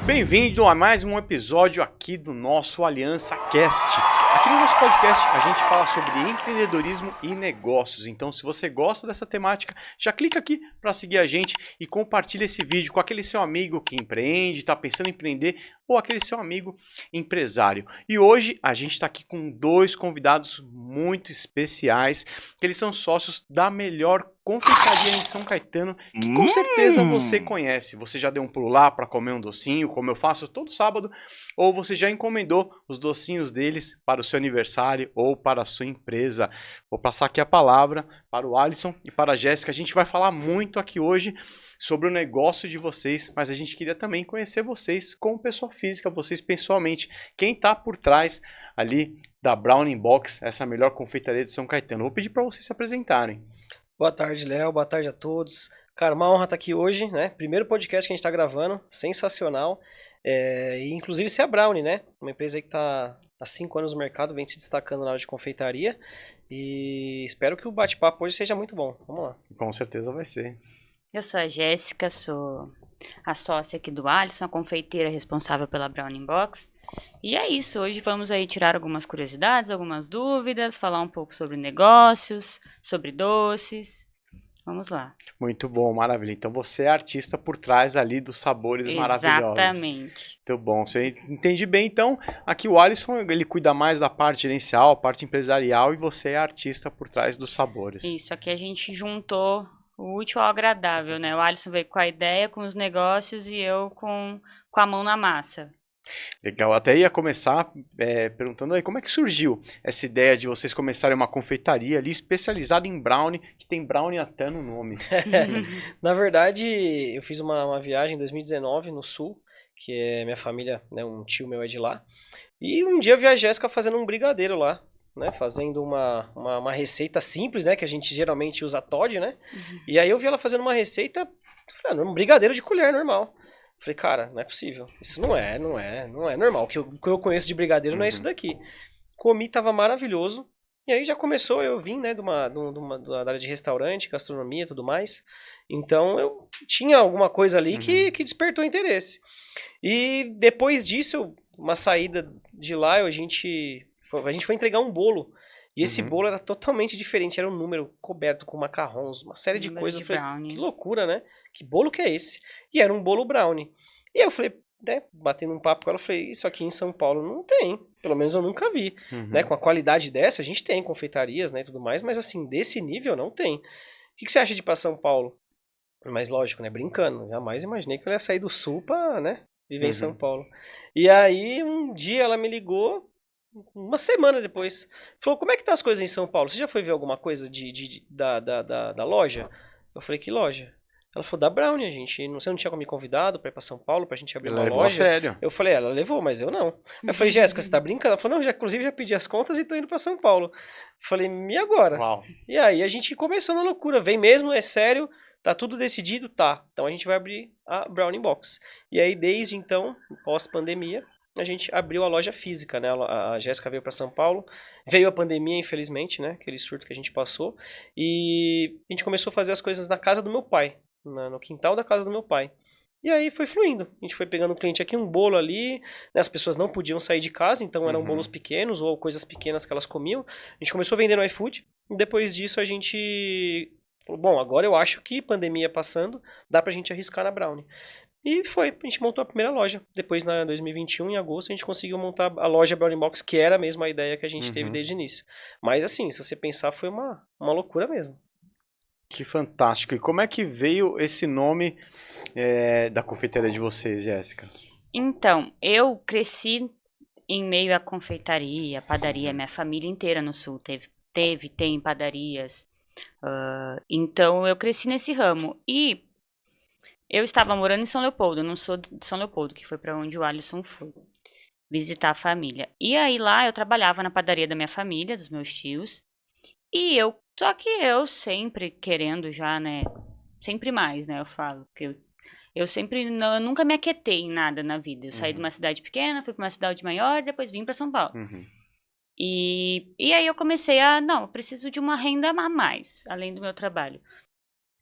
Bem-vindo a mais um episódio aqui do nosso Aliança Cast. Aqui no nosso podcast a gente fala sobre empreendedorismo e negócios. Então, se você gosta dessa temática, já clica aqui para seguir a gente e compartilha esse vídeo com aquele seu amigo que empreende, está pensando em empreender, ou aquele seu amigo empresário. E hoje a gente está aqui com dois convidados muito especiais, que eles são sócios da melhor confeitaria em São Caetano, que com certeza você conhece. Você já deu um pulo lá para comer um docinho, como eu faço todo sábado, ou você já encomendou os docinhos deles para o seu aniversário ou para a sua empresa. Vou passar aqui a palavra para o Alisson e para a Jéssica. A gente vai falar muito aqui hoje sobre o negócio de vocês, mas a gente queria também conhecer vocês como pessoa física, vocês pessoalmente, quem está por trás ali da Brownie Box, essa melhor confeitaria de São Caetano. Vou pedir para vocês se apresentarem. Boa tarde, Léo. Boa tarde a todos. Cara, uma honra estar aqui hoje, né? Primeiro podcast que a gente está gravando, sensacional. E inclusive ser a Brownie, né? Uma empresa aí que está há 5 anos no mercado, vem se destacando na área de confeitaria. E espero que o bate-papo hoje seja muito bom. Vamos lá. Com certeza vai ser. Eu sou a Jéssica, sou a sócia aqui do Alisson, a confeiteira responsável pela Brownie Box. E é isso, hoje vamos aí tirar algumas curiosidades, algumas dúvidas, falar um pouco sobre negócios, sobre doces. Vamos lá. Muito bom, maravilha. Então você é artista por trás ali dos sabores maravilhosos. Exatamente. Muito bom, você entende bem. Então, aqui o Alisson, ele cuida mais da parte gerencial, a parte empresarial, e você é artista por trás dos sabores. Isso, aqui a gente juntou o útil ao agradável, né? O Alisson veio com a ideia, com os negócios, e eu com a mão na massa. Legal, até ia começar perguntando aí como é que surgiu essa ideia de vocês começarem uma confeitaria ali especializada em brownie, que tem brownie até no nome. Na verdade, eu fiz uma viagem em 2019 no Sul, que é minha família, né? Um tio meu é de lá. E um dia eu vi a Jéssica fazendo um brigadeiro lá, né? Fazendo uma receita simples, né? Que a gente geralmente usa Toddy, né? E aí eu vi ela fazendo uma receita, eu falei, um brigadeiro de colher normal. Falei, cara, não é possível. Isso não é normal. O que eu conheço de brigadeiro não é isso daqui. Comi, tava maravilhoso. E aí já começou, eu vim, né, da área de restaurante, gastronomia e tudo mais. Então eu tinha alguma coisa ali que despertou interesse. E depois disso, uma saída de lá, a gente foi entregar um bolo. E esse bolo era totalmente diferente, era um número coberto com macarrons, uma série de coisas. Eu falei, que loucura, né? Que bolo que é esse? E era um bolo brownie. E aí eu falei, né, batendo um papo com ela, eu falei, isso aqui em São Paulo não tem. Pelo menos eu nunca vi. Né? Com a qualidade dessa, a gente tem confeitarias, né, e tudo mais, mas assim, desse nível não tem. O que você acha de ir pra São Paulo? Mas lógico, né, brincando, jamais imaginei que eu ia sair do Sul pra, né, viver em São Paulo. E aí, um dia ela me ligou, uma semana depois, falou, como é que tá as coisas em São Paulo? Você já foi ver alguma coisa da loja? Eu falei, que loja? Ela falou, da Brownie, você não tinha me convidado pra ir pra São Paulo, pra gente abrir uma levou loja? A sério. Eu falei, ela levou, mas eu não. Eu falei, Jéssica, você tá brincando? Ela falou, não, inclusive já pedi as contas e tô indo pra São Paulo. Eu falei, e agora? Uau. E aí a gente começou na loucura, vem mesmo, é sério, tá tudo decidido? Tá. Então a gente vai abrir a Brownie Box. E aí desde então, pós-pandemia, a gente abriu a loja física, né? A Jéssica veio para São Paulo, veio a pandemia, infelizmente, né? Aquele surto que a gente passou, e a gente começou a fazer as coisas na casa do meu pai, no quintal da casa do meu pai. E aí foi fluindo. A gente foi pegando um cliente aqui, um bolo ali, né? As pessoas não podiam sair de casa, então eram bolos pequenos ou coisas pequenas que elas comiam. A gente começou vendendo iFood, e depois disso a gente falou, bom, agora eu acho que pandemia passando, dá pra gente arriscar na Brownie. E a gente montou a primeira loja. Depois, em 2021, em agosto, a gente conseguiu montar a loja Brownie Box, que era mesmo a ideia que a gente teve desde o início. Mas assim, se você pensar, foi uma loucura mesmo. Que fantástico. E como é que veio esse nome da confeitaria de vocês, Jéssica? Então, eu cresci em meio à confeitaria, padaria, minha família inteira no Sul tem padarias. Então, eu cresci nesse ramo. E eu estava morando em São Leopoldo, eu não sou de São Leopoldo, que foi para onde o Alisson foi visitar a família. E aí lá eu trabalhava na padaria da minha família, dos meus tios, só que eu sempre querendo já, né, sempre mais, né, eu falo, porque eu nunca me aquietei em nada na vida. Eu saí de uma cidade pequena, fui para uma cidade maior, depois vim para São Paulo. E aí eu comecei não, eu preciso de uma renda a mais, além do meu trabalho.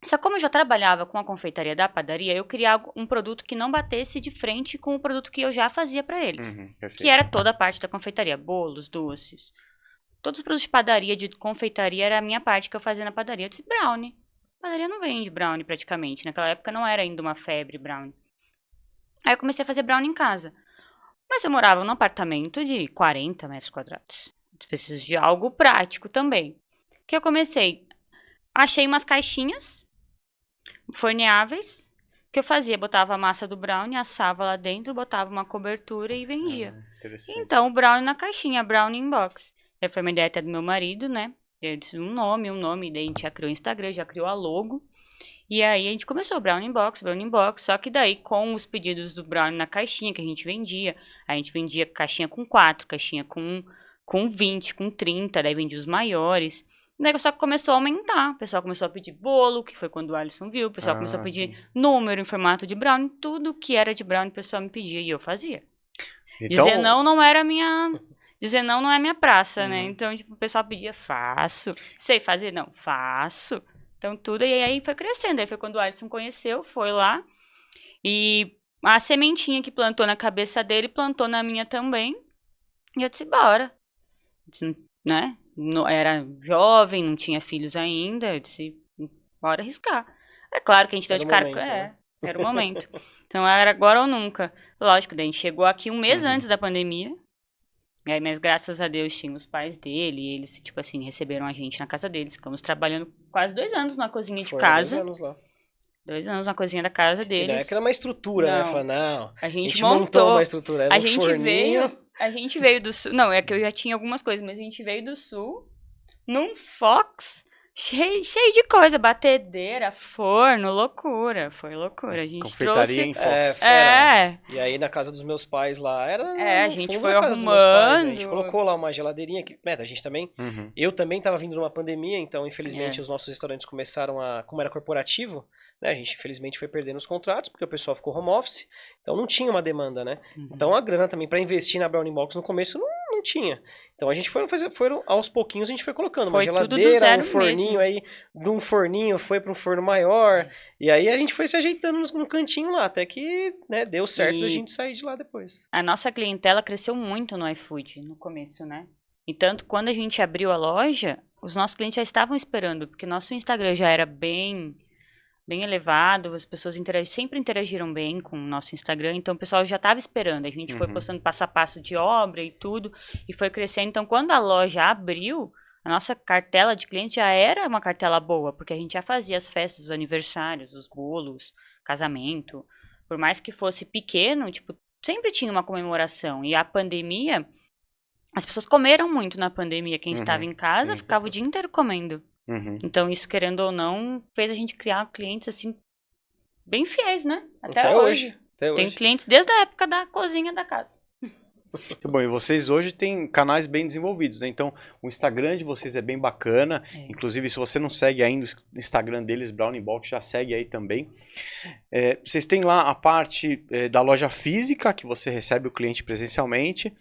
Só que como eu já trabalhava com a confeitaria da padaria, eu queria um produto que não batesse de frente com o produto que eu já fazia para eles. Que era toda a parte da confeitaria, bolos, doces. Todos os produtos de padaria, de confeitaria, era a minha parte que eu fazia na padaria. Eu disse, brownie. Padaria não vende brownie praticamente. Naquela época não era ainda uma febre brownie. Aí eu comecei a fazer brownie em casa. Mas eu morava num apartamento de 40 metros quadrados. Eu preciso de algo prático também. O que eu comecei? Achei umas caixinhas forneáveis, que eu fazia, botava a massa do brownie, assava lá dentro, botava uma cobertura e vendia. Então, o brownie na caixinha, brownie in box. Foi uma ideia até do meu marido, né? Eu disse um nome, daí a gente já criou o Instagram, já criou a logo. E aí a gente começou brownie in box, só que daí com os pedidos do brownie na caixinha que a gente vendia caixinha com 4, caixinha com 20, com 30, daí vendia os maiores. Daí só que começou a aumentar. O pessoal começou a pedir bolo, que foi quando o Alisson viu. O pessoal começou a pedir número em formato de brownie. Tudo que era de brownie o pessoal me pedia e eu fazia. Então... Dizer não não era minha... Dizer não não é minha praça, né? Então, tipo, o pessoal pedia, faço. Sei fazer? Não, faço. Então, tudo. E aí foi crescendo. Aí foi quando o Alisson conheceu, foi lá. E a sementinha que plantou na cabeça dele, plantou na minha também. E eu disse, bora. Né? Era jovem, não tinha filhos ainda, eu disse, bora arriscar. É claro que a gente deu de cara... Era o momento. Então era agora ou nunca. Lógico, daí a gente chegou aqui um mês antes da pandemia. E aí, mas graças a Deus tinha os pais dele, e eles, tipo assim, receberam a gente na casa deles. Ficamos trabalhando quase 2 anos na cozinha de casa. 2 anos lá. 2 anos na cozinha da casa deles. E daí era uma estrutura, né? Falei, não, a gente montou uma estrutura. Era A gente veio do sul. Não, é que eu já tinha algumas coisas, mas a gente veio do sul num Fox cheio de coisa. Batedeira, forno, loucura. Foi loucura. A gente confeitaria em Fox. E aí na casa dos meus pais lá era. A gente foi arrumando. Pais, né? A gente colocou lá uma geladeirinha que. A gente também. Eu também tava vindo numa pandemia, então infelizmente os nossos restaurantes começaram a. Como era corporativo, né? A gente infelizmente foi perdendo os contratos, porque o pessoal ficou home office. Então não tinha uma demanda, né? Então a grana também para investir na Brownie Box no começo não tinha. Então a gente foram aos pouquinhos a gente foi colocando uma geladeira, um forninho mesmo. Aí, de um forninho foi para um forno maior, e aí a gente foi se ajeitando no cantinho lá, até que, né, deu certo da gente sair de lá depois. A nossa clientela cresceu muito no iFood no começo, né? E tanto quando a gente abriu a loja, os nossos clientes já estavam esperando, porque nosso Instagram já era bem elevado, as pessoas sempre interagiram bem com o nosso Instagram, então o pessoal já estava esperando, a gente foi postando passo a passo de obra e tudo, e foi crescendo, então quando a loja abriu, a nossa cartela de clientes já era uma cartela boa, porque a gente já fazia as festas, os aniversários, os bolos, casamento, por mais que fosse pequeno, tipo, sempre tinha uma comemoração, e a pandemia, as pessoas comeram muito na pandemia, quem estava em casa ficava o dia inteiro comendo. Então, isso, querendo ou não, fez a gente criar clientes, assim, bem fiéis, né? Até hoje. Tem clientes desde a época da cozinha da casa. Muito bom, e vocês hoje têm canais bem desenvolvidos, né? Então, o Instagram de vocês é bem bacana. Inclusive, se você não segue ainda o Instagram deles, Brownie Box, já segue aí também. Vocês têm lá a parte da loja física, que você recebe o cliente presencialmente.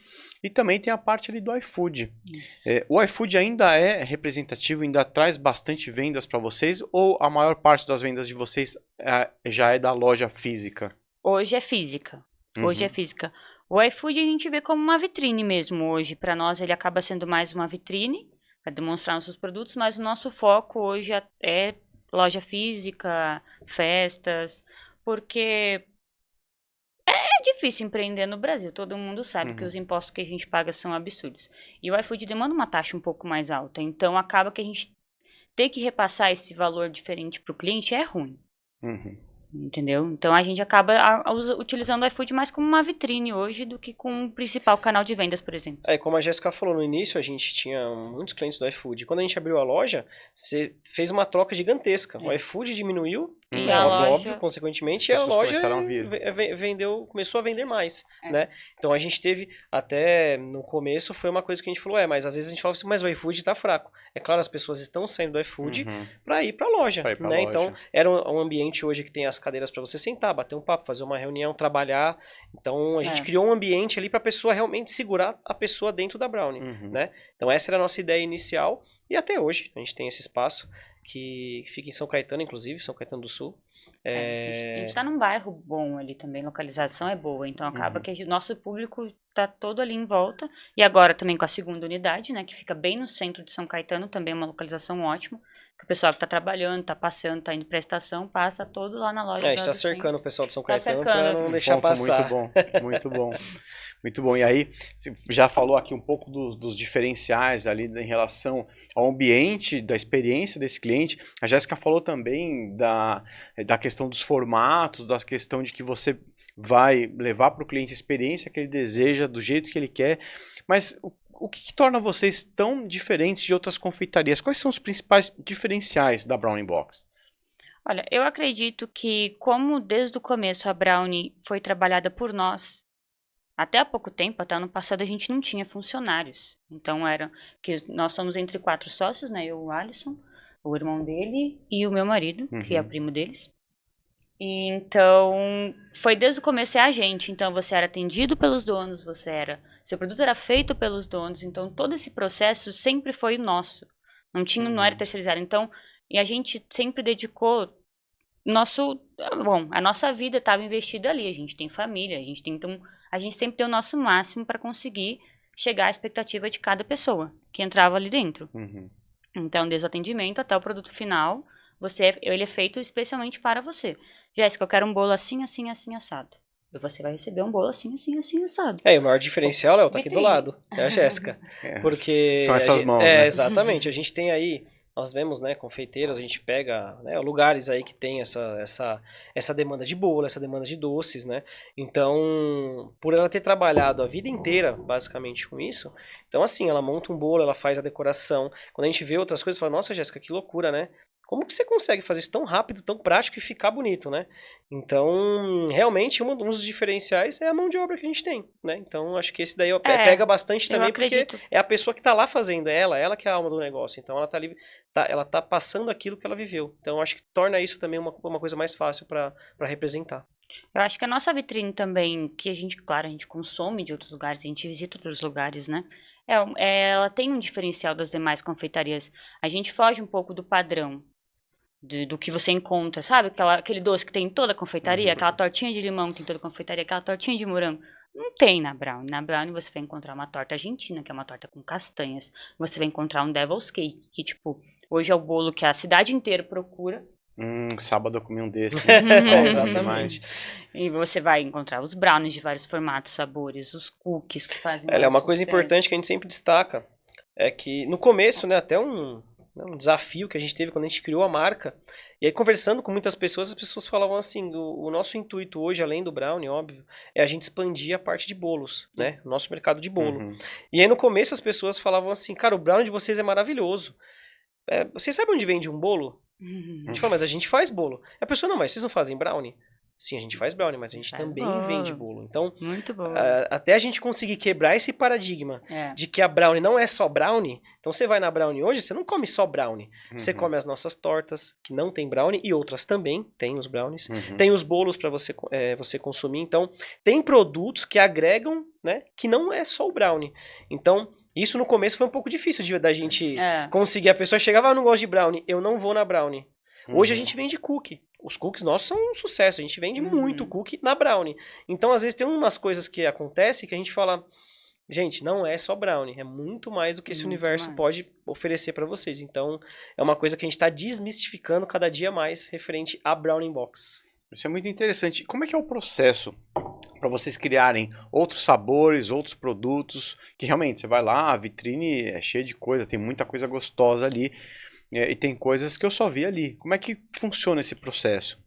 E também tem a parte ali do iFood. O iFood ainda é representativo, ainda traz bastante vendas para vocês? Ou a maior parte das vendas de vocês já é da loja física? Hoje é física. Hoje é física. O iFood a gente vê como uma vitrine mesmo hoje. Para nós ele acaba sendo mais uma vitrine para demonstrar nossos produtos, mas o nosso foco hoje é loja física, festas, porque é difícil empreender no Brasil. Todo mundo sabe que os impostos que a gente paga são absurdos. E o iFood demanda uma taxa um pouco mais alta. Então acaba que a gente ter que repassar esse valor diferente para o cliente é ruim. Entendeu? Então a gente acaba utilizando o iFood mais como uma vitrine hoje do que como um principal canal de vendas, por exemplo. Como a Jéssica falou no início, a gente tinha muitos clientes do iFood. Quando a gente abriu a loja, você fez uma troca gigantesca. O iFood diminuiu E Então, a loja... óbvio, consequentemente, a Pessoas loja começaram a vir. começou a vender mais, É. né? Então a gente teve, até no começo, foi uma coisa que a gente falou, mas às vezes a gente fala assim, mas o iFood tá fraco. É claro, as pessoas estão saindo do iFood para ir pra loja, Pra ir pra né? loja. Então, era um ambiente hoje que tem as cadeiras para você sentar, bater um papo, fazer uma reunião, trabalhar. Então, a gente criou um ambiente ali pra pessoa realmente segurar a pessoa dentro da Brownie, né? Então, essa era a nossa ideia inicial e até hoje a gente tem esse espaço que fica em São Caetano, inclusive, São Caetano do Sul. A gente tá num bairro bom ali também, localização é boa, então acaba que o nosso público tá todo ali em volta, e agora também com a segunda unidade, né, que fica bem no centro de São Caetano, também é uma localização ótima, que o pessoal que tá trabalhando, tá passando, tá indo pra estação, passa todo lá na loja. A gente tá cercando o pessoal de São Caetano cercando. pra não deixar passar. Muito bom, muito bom. Muito bom. E aí, você já falou aqui um pouco dos diferenciais ali em relação ao ambiente, da experiência desse cliente. A Jéssica falou também da questão dos formatos, da questão de que você vai levar para o cliente a experiência que ele deseja, do jeito que ele quer. Mas o que torna vocês tão diferentes de outras confeitarias? Quais são os principais diferenciais da Brownie Box? Olha, eu acredito que como desde o começo a Brownie foi trabalhada por nós, até há pouco tempo, até ano passado, a gente não tinha funcionários. Então, que nós somos entre 4 sócios, né? Eu, o Alisson, o irmão dele e o meu marido, que é o primo deles. E, então, foi desde o começo a gente. Então, você era atendido pelos donos, seu produto era feito pelos donos. Então, todo esse processo sempre foi nosso. Não era terceirizado. Então, e a gente sempre dedicou a nossa vida estava investida ali. A gente tem família, então a gente sempre deu o nosso máximo para conseguir chegar à expectativa de cada pessoa que entrava ali dentro. Então, desde o atendimento até o produto final, ele é feito especialmente para você. Jéssica, eu quero um bolo assim, assim, assim, assado. E você vai receber um bolo assim, assim, assim, assado. E o maior diferencial, Léo, tá aqui do lado. É a Jéssica. Porque são essas mãos, né? Exatamente. A gente tem aí, nós vemos, né, confeiteiros, a gente pega, né, lugares aí que tem essa demanda de bolo, essa demanda de doces, né? Então, por ela ter trabalhado a vida inteira, basicamente, com isso, então, assim, ela monta um bolo, ela faz a decoração. Quando a gente vê outras coisas, fala, nossa, Jéssica, que loucura, né? Como que você consegue fazer isso tão rápido, tão prático e ficar bonito, né? Então, realmente, um dos diferenciais é a mão de obra que a gente tem, né? Então, acho que esse daí pega bastante também, porque é a pessoa que tá lá fazendo, ela que é a alma do negócio. Então, ela tá ali, ela tá passando aquilo que ela viveu. Então, acho que torna isso também uma coisa mais fácil para representar. Eu acho que a nossa vitrine também, que a gente consome de outros lugares, a gente visita outros lugares, né? Ela tem um diferencial das demais confeitarias. A gente foge um pouco do padrão. Do que você encontra, sabe? Aquele doce que tem em toda a confeitaria, aquela tortinha de limão que tem em toda a confeitaria, aquela tortinha de morango. Não tem na Brownie. Na Brownie você vai encontrar uma torta argentina, que é uma torta com castanhas. Você vai encontrar um Devil's Cake, que, tipo, hoje é o bolo que a cidade inteira procura. Sábado eu comi um desse. Exatamente. E você vai encontrar os brownies de vários formatos, sabores, os cookies que fazem. É uma coisa importante que a gente sempre destaca, é que no começo, né, até um desafio que a gente teve quando a gente criou a marca. E aí, conversando com muitas pessoas, as pessoas falavam assim, o nosso intuito hoje, além do Brownie, óbvio, é a gente expandir a parte de bolos, né? O nosso mercado de bolo. E aí, no começo, as pessoas falavam assim, cara, o Brownie de vocês é maravilhoso. Vocês sabem onde vende um bolo? A gente fala, mas a gente faz bolo. A pessoa, não, mas vocês não fazem Brownie? Sim, a gente faz Brownie, mas a gente também vende bolo. Então, muito bom. Até a gente conseguir quebrar esse paradigma de que a Brownie não é só Brownie. Então, você vai na Brownie hoje, você não come só Brownie. Você come as nossas tortas, que não tem Brownie, e outras também tem os Brownies. Tem os bolos para você consumir. Então, tem produtos que agregam, né, que não é só o Brownie. Então, isso no começo foi um pouco difícil da gente conseguir. A pessoa chegava, não gosto de Brownie, eu não vou na Brownie. Hoje a gente vende cookie. Os cookies nossos são um sucesso. A gente vende muito cookie na Brownie. Então, às vezes, tem umas coisas que acontecem que a gente fala, gente, não é só Brownie. É muito mais do que esse universo pode oferecer para vocês. Então, é uma coisa que a gente está desmistificando cada dia mais referente à Brownie Box. Isso é muito interessante. Como é que é o processo para vocês criarem outros sabores, outros produtos? Que realmente, você vai lá, a vitrine é cheia de coisa, tem muita coisa gostosa ali. E tem coisas que eu só vi ali. Como é que funciona esse processo?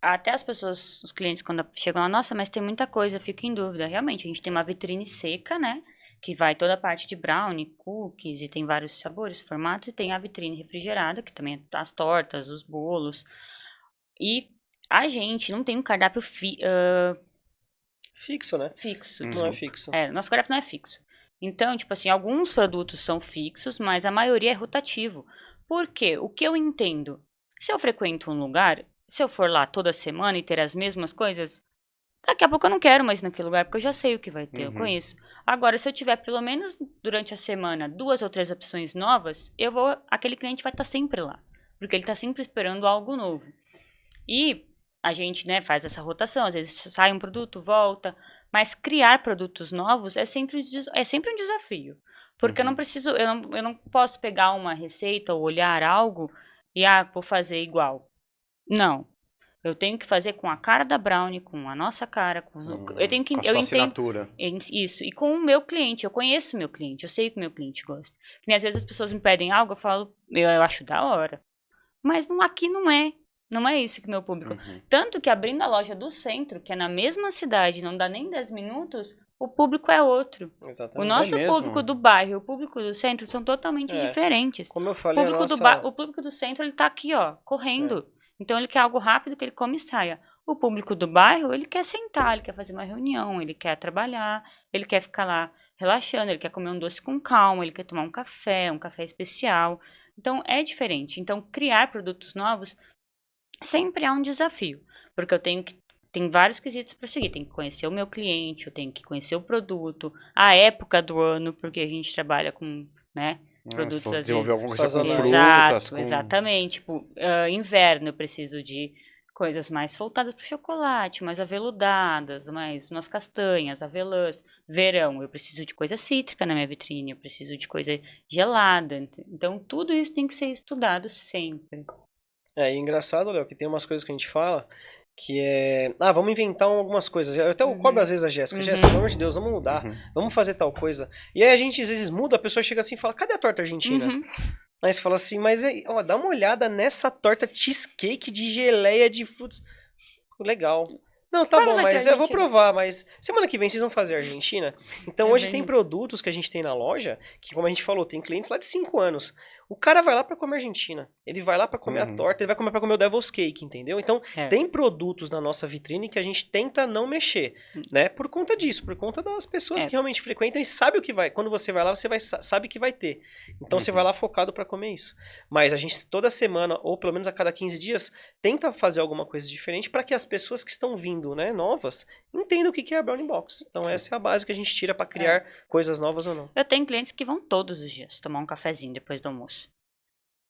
Até as pessoas, os clientes, quando chegam lá, nossa, mas tem muita coisa, eu fico em dúvida. Realmente, a gente tem uma vitrine seca, né? Que vai toda a parte de brownie, cookies, e tem vários sabores, formatos. E tem a vitrine refrigerada, que também é as tortas, os bolos. E a gente não tem um cardápio Fixo, né? fixo. Não é fixo. Nosso cardápio não é fixo. Então, tipo assim, alguns produtos são fixos, mas a maioria é rotativo. Por quê? O que eu entendo? Se eu frequento um lugar, se eu for lá toda semana e ter as mesmas coisas, daqui a pouco eu não quero mais ir naquele lugar, porque eu já sei o que vai ter, eu conheço. Agora, se eu tiver pelo menos durante a semana 2 ou 3 opções novas, aquele cliente vai estar sempre lá, porque ele está sempre esperando algo novo. E a gente, né, faz essa rotação, às vezes sai um produto, volta, mas criar produtos novos é sempre um desafio, porque eu não preciso, eu não posso pegar uma receita ou olhar algo e vou fazer igual. Não. Eu tenho que fazer com a cara da Brownie, com a nossa cara, eu tenho que Com a sua assinatura. Isso, e com o meu cliente, eu conheço o meu cliente, eu sei o que o meu cliente gosta. Que nem às vezes as pessoas me pedem algo, eu falo, eu acho da hora. Mas aqui não é isso que o meu público. Tanto que abrindo a loja do centro, que é na mesma cidade, não dá nem 10 minutos, o público é outro. Exatamente. O nosso público do bairro e o público do centro são totalmente diferentes. Como eu falei, O público do centro, ele tá aqui, ó, correndo. Então, ele quer algo rápido, que ele come e saia. O público do bairro, ele quer sentar, ele quer fazer uma reunião, ele quer trabalhar, ele quer ficar lá relaxando, ele quer comer um doce com calma, ele quer tomar um café especial. Então, é diferente. Então, criar produtos novos sempre é um desafio, porque tem vários quesitos para seguir. Tem que conhecer o meu cliente, eu tenho que conhecer o produto, a época do ano, porque a gente trabalha com, né, produtos às vezes alguma coisa com frutas, com... exatamente. Tipo, inverno eu preciso de coisas mais voltadas para o chocolate, mais aveludadas, mais umas castanhas, avelãs. Verão eu preciso de coisa cítrica na minha vitrine, eu preciso de coisa gelada. Então tudo isso tem que ser estudado sempre. É engraçado, Léo, que tem umas coisas que a gente fala que é... vamos inventar algumas coisas. Eu até cobro às vezes a Jéssica. Jéssica, pelo amor de Deus, vamos mudar. Vamos fazer tal coisa. E aí a gente às vezes muda, a pessoa chega assim e fala, cadê a torta argentina? Aí você fala assim, mas ó, dá uma olhada nessa torta cheesecake de geleia de frutas. Legal. Não, tá bom, mas eu vou provar, mas semana que vem vocês vão fazer a Argentina? Então hoje tem produtos que a gente tem na loja, que como a gente falou, tem clientes lá de 5 anos. O cara vai lá pra comer Argentina, ele vai lá pra comer a torta, ele vai comer pra comer o Devil's Cake, entendeu? Então tem produtos na nossa vitrine que a gente tenta não mexer, né? Por conta disso, por conta das pessoas que realmente frequentam e sabe o que vai. Quando você vai lá, você sabe que vai ter. Então você vai lá focado pra comer isso. Mas a gente toda semana, ou pelo menos a cada 15 dias, tenta fazer alguma coisa diferente pra que as pessoas que estão vindo, né, novas, entendam o que é a Brownie Box. Então essa é a base que a gente tira pra criar coisas novas ou não. Eu tenho clientes que vão todos os dias tomar um cafezinho depois do almoço.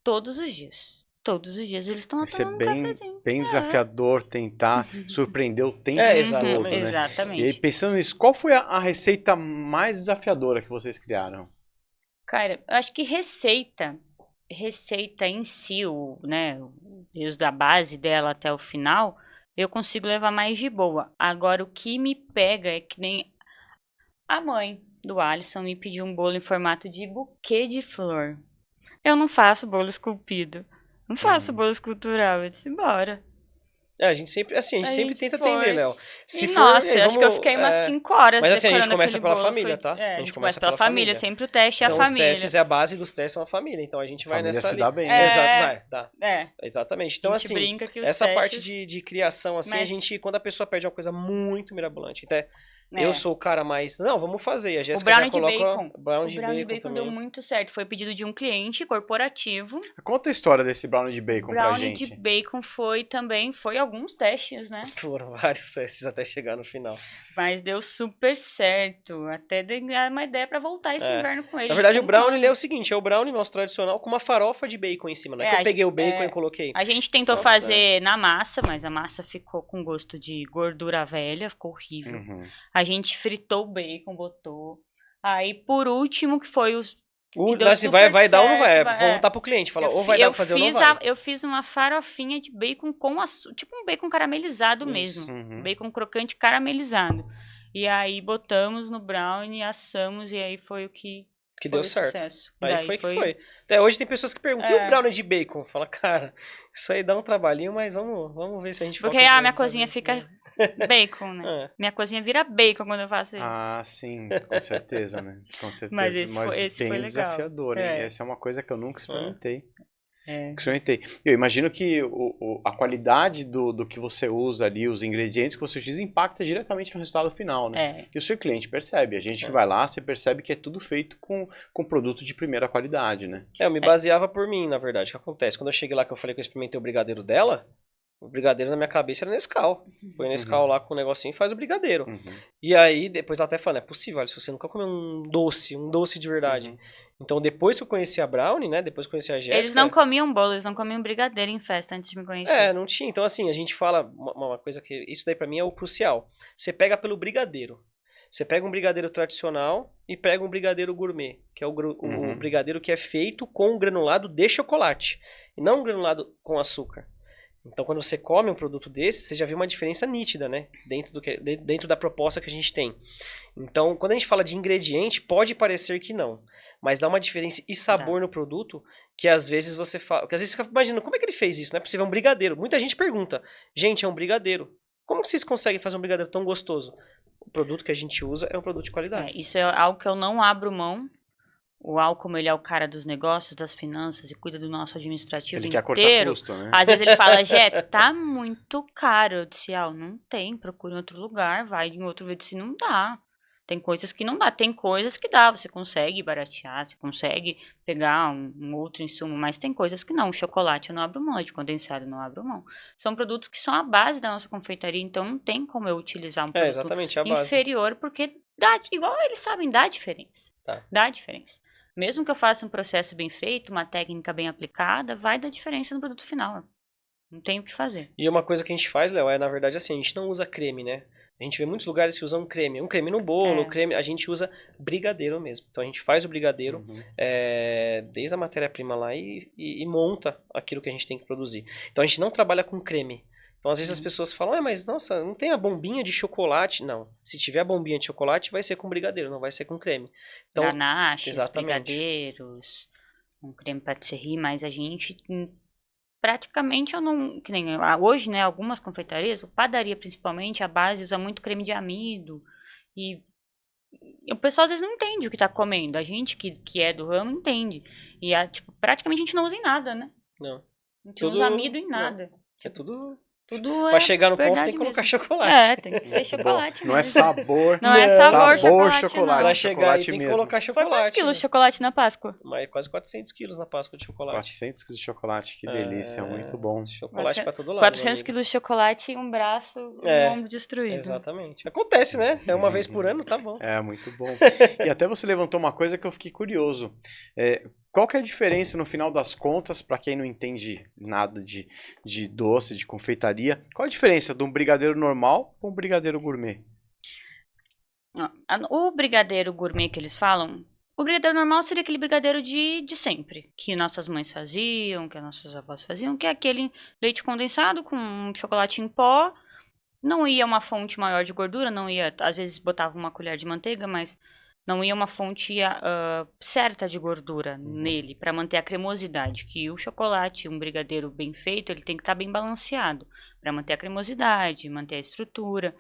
Todos os dias. Todos os dias eles estão tomando um cafezinho. Bem desafiador tentar surpreender o tempo todo, né? Exatamente. E aí, pensando nisso, qual foi a receita mais desafiadora que vocês criaram? Cara, eu acho que receita em si, né, desde a base dela até o final, eu consigo levar mais de boa. Agora, o que me pega é que nem a mãe do Alisson me pediu um bolo em formato de buquê de flor. Eu não faço bolo esculpido. Não faço bolo escultural. Eu disse, bora. A gente sempre, sempre tenta atender, Léo. Acho que eu fiquei umas 5 horas. Mas assim, a gente começa pela família, tá? A gente começa pela família. Sempre o teste é a família. Os testes, a base dos testes são a família. Então a gente vai nessa ali. Dá bem. Dá. Exatamente. Então, assim, essa parte de criação, assim, a gente, quando a pessoa pede uma coisa muito mirabolante, até. Eu sou o cara mais... Não, vamos fazer. A Jéssica já coloca... O brownie de bacon deu muito certo. Foi pedido de um cliente corporativo. Conta a história desse brownie de bacon pra gente. Brownie de bacon foi alguns testes, né? Foram vários testes até chegar no final. Mas deu super certo. Até dei uma ideia pra voltar esse inverno com ele. Na verdade, o brownie ele é o seguinte. É o brownie nosso tradicional com uma farofa de bacon em cima. Não é que eu peguei o bacon e coloquei. A gente tentou fazer na massa, mas a massa ficou com gosto de gordura velha. Ficou horrível. A gente fritou o bacon, botou. Aí, por último, que foi o... vai dar ou não vai? Vou voltar pro cliente. Falar, ou vai dar pra fazer ou não vai. Eu fiz uma farofinha de bacon com tipo um bacon caramelizado mesmo. Bacon crocante caramelizado. E aí, botamos no brownie, assamos, e aí foi o que deu certo. Sucesso. Aí foi que foi. Até hoje tem pessoas que perguntam, e o brownie de bacon? Fala, cara, isso aí dá um trabalhinho, mas vamos ver se a gente... Porque minha cozinha fica... Bacon, né? Minha cozinha vira bacon quando eu faço isso. Sim, com certeza, né? Com certeza. Mas esse foi legal. Desafiador, hein? Essa é uma coisa que eu nunca experimentei. Experimentei. Eu imagino que a qualidade do que você usa ali, os ingredientes que você utiliza, impacta diretamente no resultado final, né? E o seu cliente percebe. A gente que vai lá, você percebe que é tudo feito com produto de primeira qualidade, né? Eu me baseava por mim, na verdade. O que acontece? Quando eu cheguei lá, que eu falei que eu experimentei o brigadeiro dela, o brigadeiro na minha cabeça era Nescau. Põe Nescau lá com o negocinho e faz o brigadeiro. E aí, depois ela até falou, não é possível, olha, se você nunca comeu um doce de verdade. Então, depois que eu conheci a Brownie, né, depois que eu conheci a Jéssica... Eles não comiam bolo, eles não comiam brigadeiro em festa antes de me conhecer. não tinha. Então, assim, a gente fala uma coisa que... Isso daí pra mim é o crucial. Você pega pelo brigadeiro. Você pega um brigadeiro tradicional e pega um brigadeiro gourmet, que é o brigadeiro que é feito com granulado de chocolate. E não um granulado com açúcar. Então, quando você come um produto desse, você já vê uma diferença nítida, né? Dentro da proposta que a gente tem. Então, quando a gente fala de ingrediente, pode parecer que não. Mas dá uma diferença e sabor no produto que às vezes você fala... Porque às vezes você fica imaginando, como é que ele fez isso? Não é possível, é um brigadeiro. Muita gente pergunta, gente, é um brigadeiro. Como vocês conseguem fazer um brigadeiro tão gostoso? O produto que a gente usa é um produto de qualidade. Isso é algo que eu não abro mão. O Al, como ele é o cara dos negócios, das finanças e cuida do nosso administrativo ele inteiro. Quer cortar custo, né? Às vezes ele fala, Jé, tá muito caro. Eu disse, Al, não tem, procura em outro lugar, vai em outro vídeo se não dá. Tem coisas que não dá, tem coisas que dá, você consegue baratear, você consegue pegar um outro insumo, mas tem coisas que não. O chocolate eu não abro mão, leite condensado eu não abro mão. São produtos que são a base da nossa confeitaria, então não tem como eu utilizar um produto exatamente, a base. inferior, porque dá, igual eles sabem, dá diferença. Dá diferença. Mesmo que eu faça um processo bem feito, uma técnica bem aplicada, vai dar diferença no produto final. Não tem o que fazer. E uma coisa que a gente faz, Léo, é na verdade assim, a gente não usa creme, né? A gente vê muitos lugares que usam creme. Um creme no bolo, creme, a gente usa brigadeiro mesmo. Então a gente faz o brigadeiro desde a matéria-prima lá e monta aquilo que a gente tem que produzir. Então a gente não trabalha com creme. Então, às vezes as pessoas falam, mas nossa, não tem a bombinha de chocolate? Não. Se tiver a bombinha de chocolate, vai ser com brigadeiro, não vai ser com creme. Então, ganaches, brigadeiros, um creme patisserie, mas a gente praticamente eu não... Que nem, hoje, né, algumas confeitarias, padaria principalmente, a base usa muito creme de amido. E o pessoal às vezes não entende o que tá comendo. A gente que é do ramo entende. E praticamente a gente não usa em nada, né? Não. A gente não usa amido em nada. É tudo... Tudo pra chegar no ponto tem que colocar chocolate. Tem que ser chocolate mesmo. Não é sabor. Não é sabor chocolate. Pra chegar aí tem que colocar chocolate. Foi quantos quilos de chocolate na Páscoa? Mas quase 400 quilos na Páscoa de chocolate. 400 quilos de chocolate, que delícia, muito bom. Chocolate pra todo lado. 400 quilos de chocolate e um braço e um ombro destruído. Exatamente. Acontece, né? É uma vez por ano, tá bom. É, muito bom. E até você levantou uma coisa que eu fiquei curioso. Qual que é a diferença no final das contas, para quem não entende nada de doce, de confeitaria, qual a diferença de um brigadeiro normal com um brigadeiro gourmet? O brigadeiro gourmet que eles falam, o brigadeiro normal seria aquele brigadeiro de sempre, que nossas mães faziam, que nossas avós faziam, que é aquele leite condensado com chocolate em pó, não ia uma fonte maior de gordura, não ia, às vezes botava uma colher de manteiga, mas... Não ia uma fonte certa de gordura nele, para manter a cremosidade. Que o chocolate, um brigadeiro bem feito, ele tem que estar bem balanceado. Para manter a cremosidade, manter a estrutura.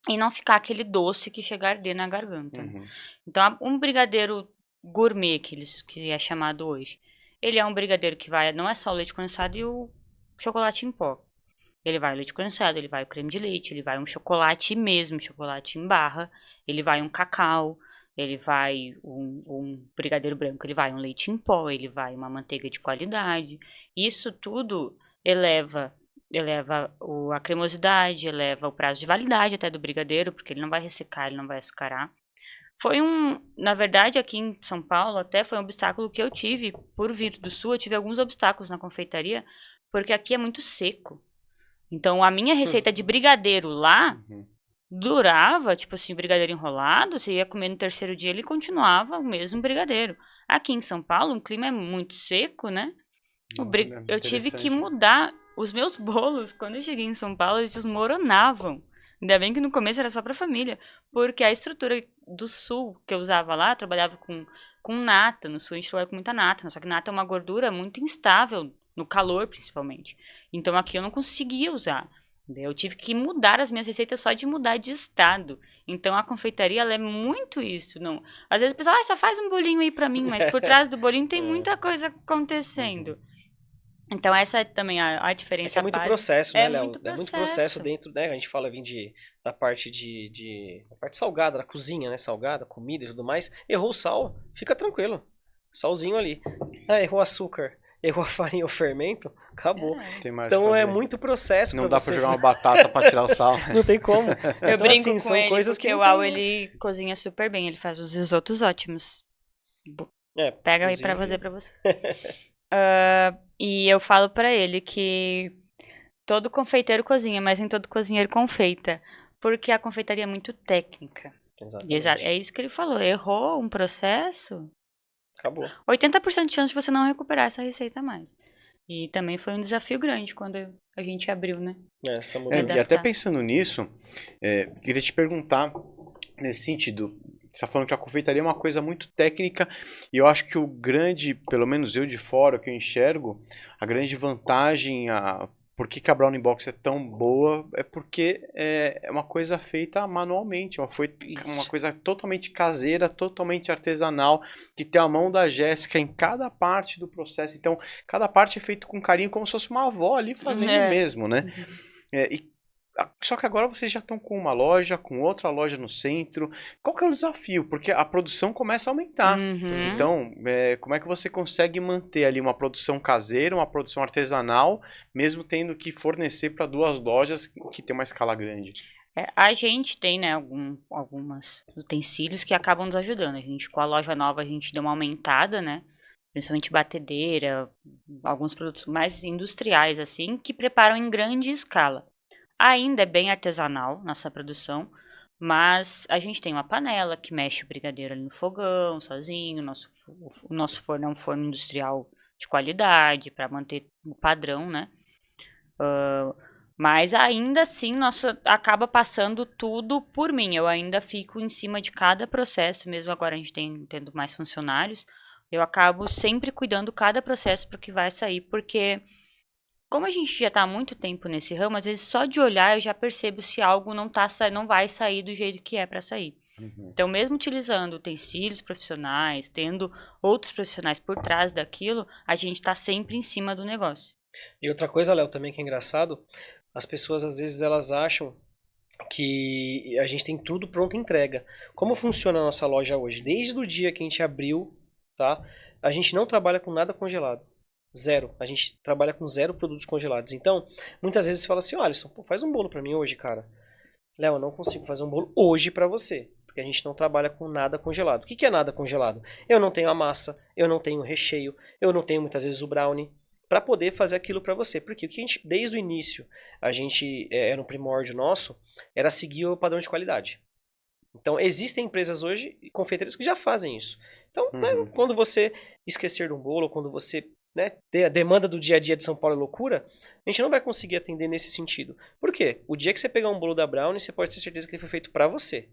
E não ficar aquele doce que chega a arder na garganta. Então, um brigadeiro gourmet, que é chamado hoje, ele é um brigadeiro que vai, não é só o leite condensado e o chocolate em pó. Ele vai o leite condensado, ele vai o creme de leite, ele vai um chocolate mesmo, chocolate em barra, ele vai um cacau, ele vai um brigadeiro branco, ele vai um leite em pó, ele vai uma manteiga de qualidade. Isso tudo eleva a cremosidade, eleva o prazo de validade até do brigadeiro, porque ele não vai ressecar, ele não vai açucarar. Na verdade, aqui em São Paulo, até foi um obstáculo que eu tive, por vir do Sul, eu tive alguns obstáculos na confeitaria, porque aqui é muito seco. Então, a minha receita de brigadeiro lá durava, tipo assim, brigadeiro enrolado, você ia comer no terceiro dia, ele continuava o mesmo brigadeiro. Aqui em São Paulo, o clima é muito seco, né? Eu tive que mudar os meus bolos. Quando eu cheguei em São Paulo, eles desmoronavam. Ainda bem que no começo era só pra família, porque a estrutura do Sul que eu usava lá, eu trabalhava com nata. No Sul a gente trabalha com muita nata, só que nata é uma gordura muito instável, no calor principalmente. Então aqui eu não conseguia usar. Eu tive que mudar as minhas receitas só de mudar de estado. Então a confeitaria ela é muito isso. Não. Às vezes o pessoal só faz um bolinho aí pra mim, mas por trás do bolinho tem muita coisa acontecendo. Então essa é também a É diferença. que é muito básica. processo, né, É Léo? muito É muito processo. processo dentro, né? A gente fala da parte da parte salgada, da cozinha, né? Salgada, comida e tudo mais. Errou o sal, fica tranquilo. Salzinho ali. Ah, errou açúcar, errou a farinha ou fermento, acabou. Tem mais o que Então é fazer. muito processo Não pra dá você. pra jogar uma batata pra tirar o sal. Não tem como. Eu Então, brinco assim, com são ele coisas porque que o não Al, tem... ele cozinha super bem. Ele faz os risotos ótimos. É, Pega aí pra inclusive, fazer pra você. E eu falo pra ele que todo confeiteiro cozinha, mas nem todo cozinheiro confeita. Porque a confeitaria é muito técnica. E Exatamente. é isso que ele falou. Errou um processo, Acabou. 80% de chance de você não recuperar essa receita mais. E também foi um desafio grande quando a gente abriu, né? Essa E mudança. até Adaptar. pensando nisso, queria te perguntar nesse sentido. Você está falando que a confeitaria é uma coisa muito técnica e eu acho que o grande, pelo menos eu de fora que eu enxergo, a grande vantagem, por que a Brownie Box é tão boa é porque é uma coisa feita manualmente, uma coisa totalmente caseira, totalmente artesanal, que tem a mão da Jéssica em cada parte do processo. Então, cada parte é feito com carinho, como se fosse uma avó ali fazendo mesmo, né? Só que agora vocês já estão com uma loja, com outra loja no centro. Qual que é o desafio? Porque a produção começa a aumentar. Uhum. Então, como é que você consegue manter ali uma produção caseira, uma produção artesanal, mesmo tendo que fornecer para 2 lojas que tem uma escala grande? A gente tem, né, algumas utensílios que acabam nos ajudando. A gente, com a loja nova, a gente deu uma aumentada, né? Principalmente batedeira, alguns produtos mais industriais, assim, que preparam em grande escala. Ainda é bem artesanal nossa produção, mas a gente tem uma panela que mexe o brigadeiro ali no fogão, sozinho. O nosso forno é um forno industrial de qualidade, para manter o padrão, né? Mas ainda assim, acaba passando tudo por mim. Eu ainda fico em cima de cada processo, mesmo agora a gente tendo mais funcionários. Eu acabo sempre cuidando cada processo para o que vai sair, porque como a gente já está há muito tempo nesse ramo, às vezes só de olhar eu já percebo se algo não vai sair do jeito que é para sair. Então, mesmo utilizando utensílios profissionais, tendo outros profissionais por trás daquilo, a gente está sempre em cima do negócio. E outra coisa, Léo, também que é engraçado, as pessoas às vezes elas acham que a gente tem tudo pronto entrega. Como funciona a nossa loja hoje? Desde o dia que a gente abriu, tá? A gente não trabalha com nada congelado. Zero. A gente trabalha com 0 produtos congelados. Então, muitas vezes você fala assim, Alisson, faz um bolo pra mim hoje, cara. Léo, eu não consigo fazer um bolo hoje pra você, porque a gente não trabalha com nada congelado. O que é nada congelado? Eu não tenho a massa, eu não tenho o recheio, eu não tenho muitas vezes o brownie para poder fazer aquilo para você. Porque o que a gente, desde o início, a gente era um primórdio nosso, era seguir o padrão de qualidade. Então, existem empresas hoje, confeiteiras, que já fazem isso. Então, né, quando você esquecer de um bolo, quando você ter a demanda do dia a dia de São Paulo é loucura, a gente não vai conseguir atender nesse sentido. Por quê? O dia que você pegar um bolo da Brownie, você pode ter certeza que ele foi feito para você.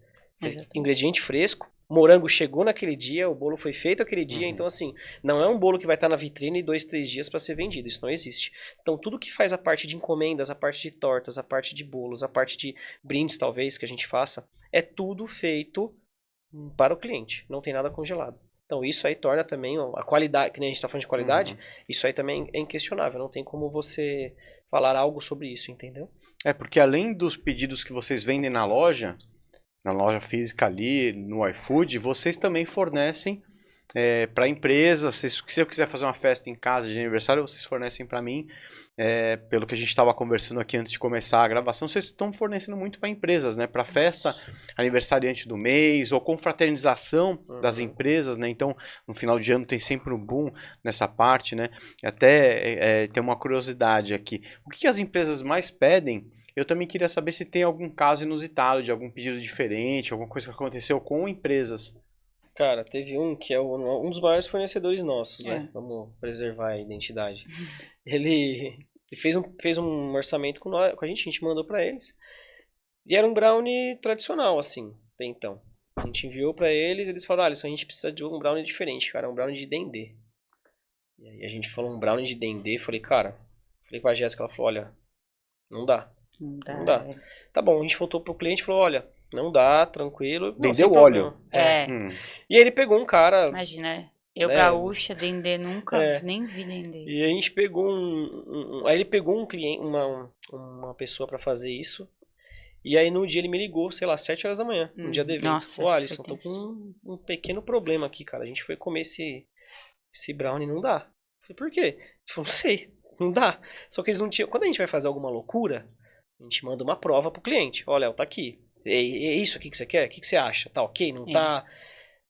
Ingrediente fresco, morango chegou naquele dia, o bolo foi feito aquele dia, então assim, não é um bolo que vai estar na vitrine 2, 3 dias para ser vendido, isso não existe. Então tudo que faz a parte de encomendas, a parte de tortas, a parte de bolos, a parte de brindes talvez que a gente faça, é tudo feito para o cliente, não tem nada congelado. Então isso aí torna também a qualidade, que nem a gente está falando de qualidade, isso aí também é inquestionável, não tem como você falar algo sobre isso, entendeu? Porque além dos pedidos que vocês vendem na loja física ali, no iFood, vocês também fornecem para empresas. Se eu quiser fazer uma festa em casa de aniversário, vocês fornecem para mim. Pelo que a gente estava conversando aqui antes de começar a gravação, vocês estão fornecendo muito para empresas, né? Para festa, aniversariante do mês, ou confraternização das empresas, né? Então, no final de ano tem sempre um boom nessa parte, né? Até tem uma curiosidade aqui. O que as empresas mais pedem? Eu também queria saber se tem algum caso inusitado, de algum pedido diferente, alguma coisa que aconteceu com empresas. Cara, teve um que é um dos maiores fornecedores nossos, né? Vamos preservar a identidade. Ele fez um orçamento com a gente mandou pra eles. E era um brownie tradicional, assim, até então. A gente enviou pra eles, eles falaram, Alisson, a gente precisa de um brownie diferente, cara, um brownie de dendê. E aí a gente falou um brownie de dendê, falei com a Jéssica, ela falou, olha, não dá. Não dá. Tá bom, a gente voltou pro cliente e falou, olha, não dá, tranquilo. Dendê o óleo. E aí ele pegou um cara... Imagina, Eu, né? gaúcha, Dendê, nunca É. nem vi Dendê. E a gente pegou aí ele pegou um cliente, uma pessoa pra fazer isso. E aí no dia ele me ligou, sei lá, 7 horas da manhã, no dia do evento. Nossa, Ô, isso Alisson, foi tô com tenso. um pequeno problema aqui, cara. A gente foi comer esse brownie, não dá. Eu falei, por quê? Ele falou, não sei, não dá. Só que eles não tinham. Quando a gente vai fazer alguma loucura, a gente manda uma prova pro cliente. Olha, Léo, tá aqui. É isso aqui que você quer? O que você acha? Tá ok? Não tá?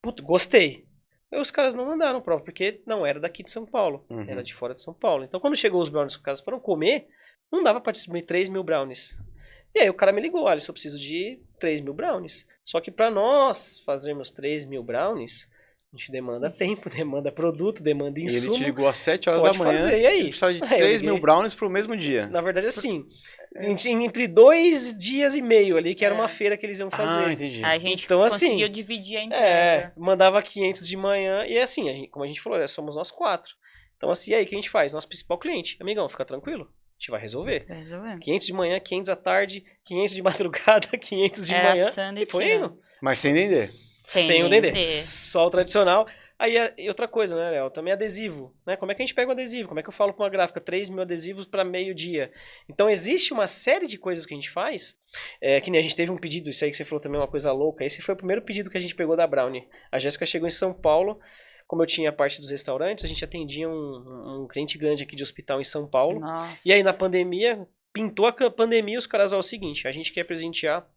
Puta, gostei. Aí os caras não mandaram prova, porque não era daqui de São Paulo. Uhum. Era de fora de São Paulo. Então quando chegou os brownies que os caras foram comer, não dava pra distribuir 3.000 brownies. E aí o cara me ligou, olha, eu preciso de 3.000 brownies. Só que pra nós fazermos 3.000 brownies, a gente demanda tempo, demanda produto, demanda E insumo. ele te ligou às 7 horas Pode da manhã. fazer, e aí? Ele precisava de Aí eu 3 liguei. mil brownies pro mesmo dia. Na verdade, assim, entre 2 dias e meio ali, que era uma feira que eles iam Ah, fazer. entendi. A gente Então, assim, conseguiu dividir a entrega. mandava 500 de manhã, e assim, como a gente falou, somos nós 4. Então, assim, e aí, o que a gente faz? Nosso principal cliente, amigão, fica tranquilo, a gente vai resolver. Resolvemos. 500 de manhã, 500 à tarde, 500 de madrugada, 500 de Era manhã, Sunday e foi tirando. indo. Mas sem entender. Sem o Dendê. Dendê. Só o tradicional. Aí, e outra coisa, né, Léo? Também adesivo, né? Como é que a gente pega um adesivo? Como é que eu falo com uma gráfica? 3.000 adesivos para meio-dia. Então, existe uma série de coisas que a gente faz. Que nem a gente teve um pedido, isso aí que você falou também, uma coisa louca. Esse foi o primeiro pedido que a gente pegou da Brownie. A Jéssica chegou em São Paulo. Como eu tinha a parte dos restaurantes, a gente atendia um cliente grande aqui de hospital em São Paulo. Nossa. E aí, na pandemia, pintou a pandemia, os caras, ó, é o seguinte, a gente quer presentear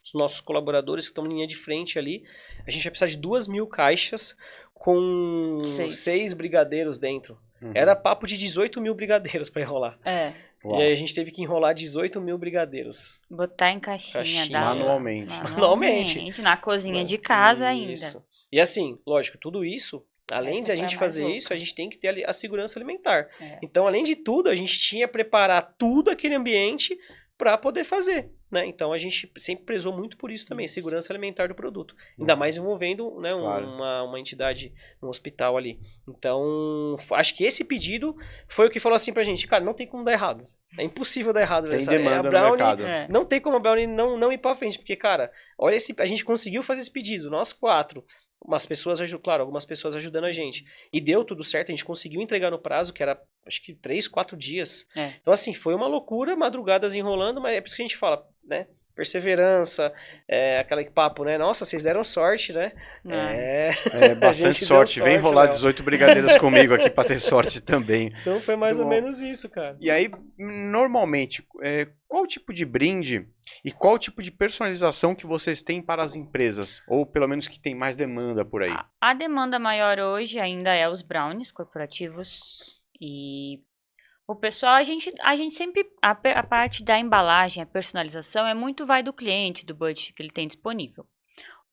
os nossos colaboradores que estão na linha de frente ali. A gente vai precisar de 2.000 caixas com 6 brigadeiros dentro. Uhum. Era papo de 18.000 brigadeiros para enrolar. Uau. E aí a gente teve que enrolar 18.000 brigadeiros. Botar em caixinha. Manualmente. Manualmente. Na cozinha de casa Isso. ainda. E assim, lógico, tudo isso, além de a Essa gente foi a mais fazer louca. isso, a gente tem que ter a segurança alimentar. É. Então, além de tudo, a gente tinha que preparar tudo aquele ambiente para poder fazer, né? Então, a gente sempre prezou muito por isso também, segurança alimentar do produto. Ainda mais envolvendo, né, Claro. uma entidade, um hospital ali. Então, acho que esse pedido foi o que falou assim pra gente, cara, não tem como dar errado. É impossível dar errado. Tem essa- demanda a no Brownie, mercado. É. não tem como a Brownie não ir pra frente, porque, cara, olha a gente conseguiu fazer esse pedido, nós 4. Umas pessoas, claro, algumas pessoas ajudando a gente. E deu tudo certo, a gente conseguiu entregar no prazo, que era, acho que 3, 4 dias. É. Então, assim, foi uma loucura, madrugadas enrolando, mas é por isso que a gente fala, né? Perseverança, aquele papo, né? Nossa, vocês deram sorte, né? É. É, bastante gente deu sorte. Vem sorte, rolar Léo. 18 brigadeiros comigo aqui pra ter sorte também. Então foi mais Muito ou bom. menos isso, cara. E aí, normalmente, qual tipo de brinde e qual tipo de personalização que vocês têm para as empresas? Ou pelo menos que tem mais demanda por aí? A demanda maior hoje ainda é os brownies corporativos. E o pessoal, a gente sempre. A parte da embalagem, a personalização, é muito vai do cliente, do budget que ele tem disponível.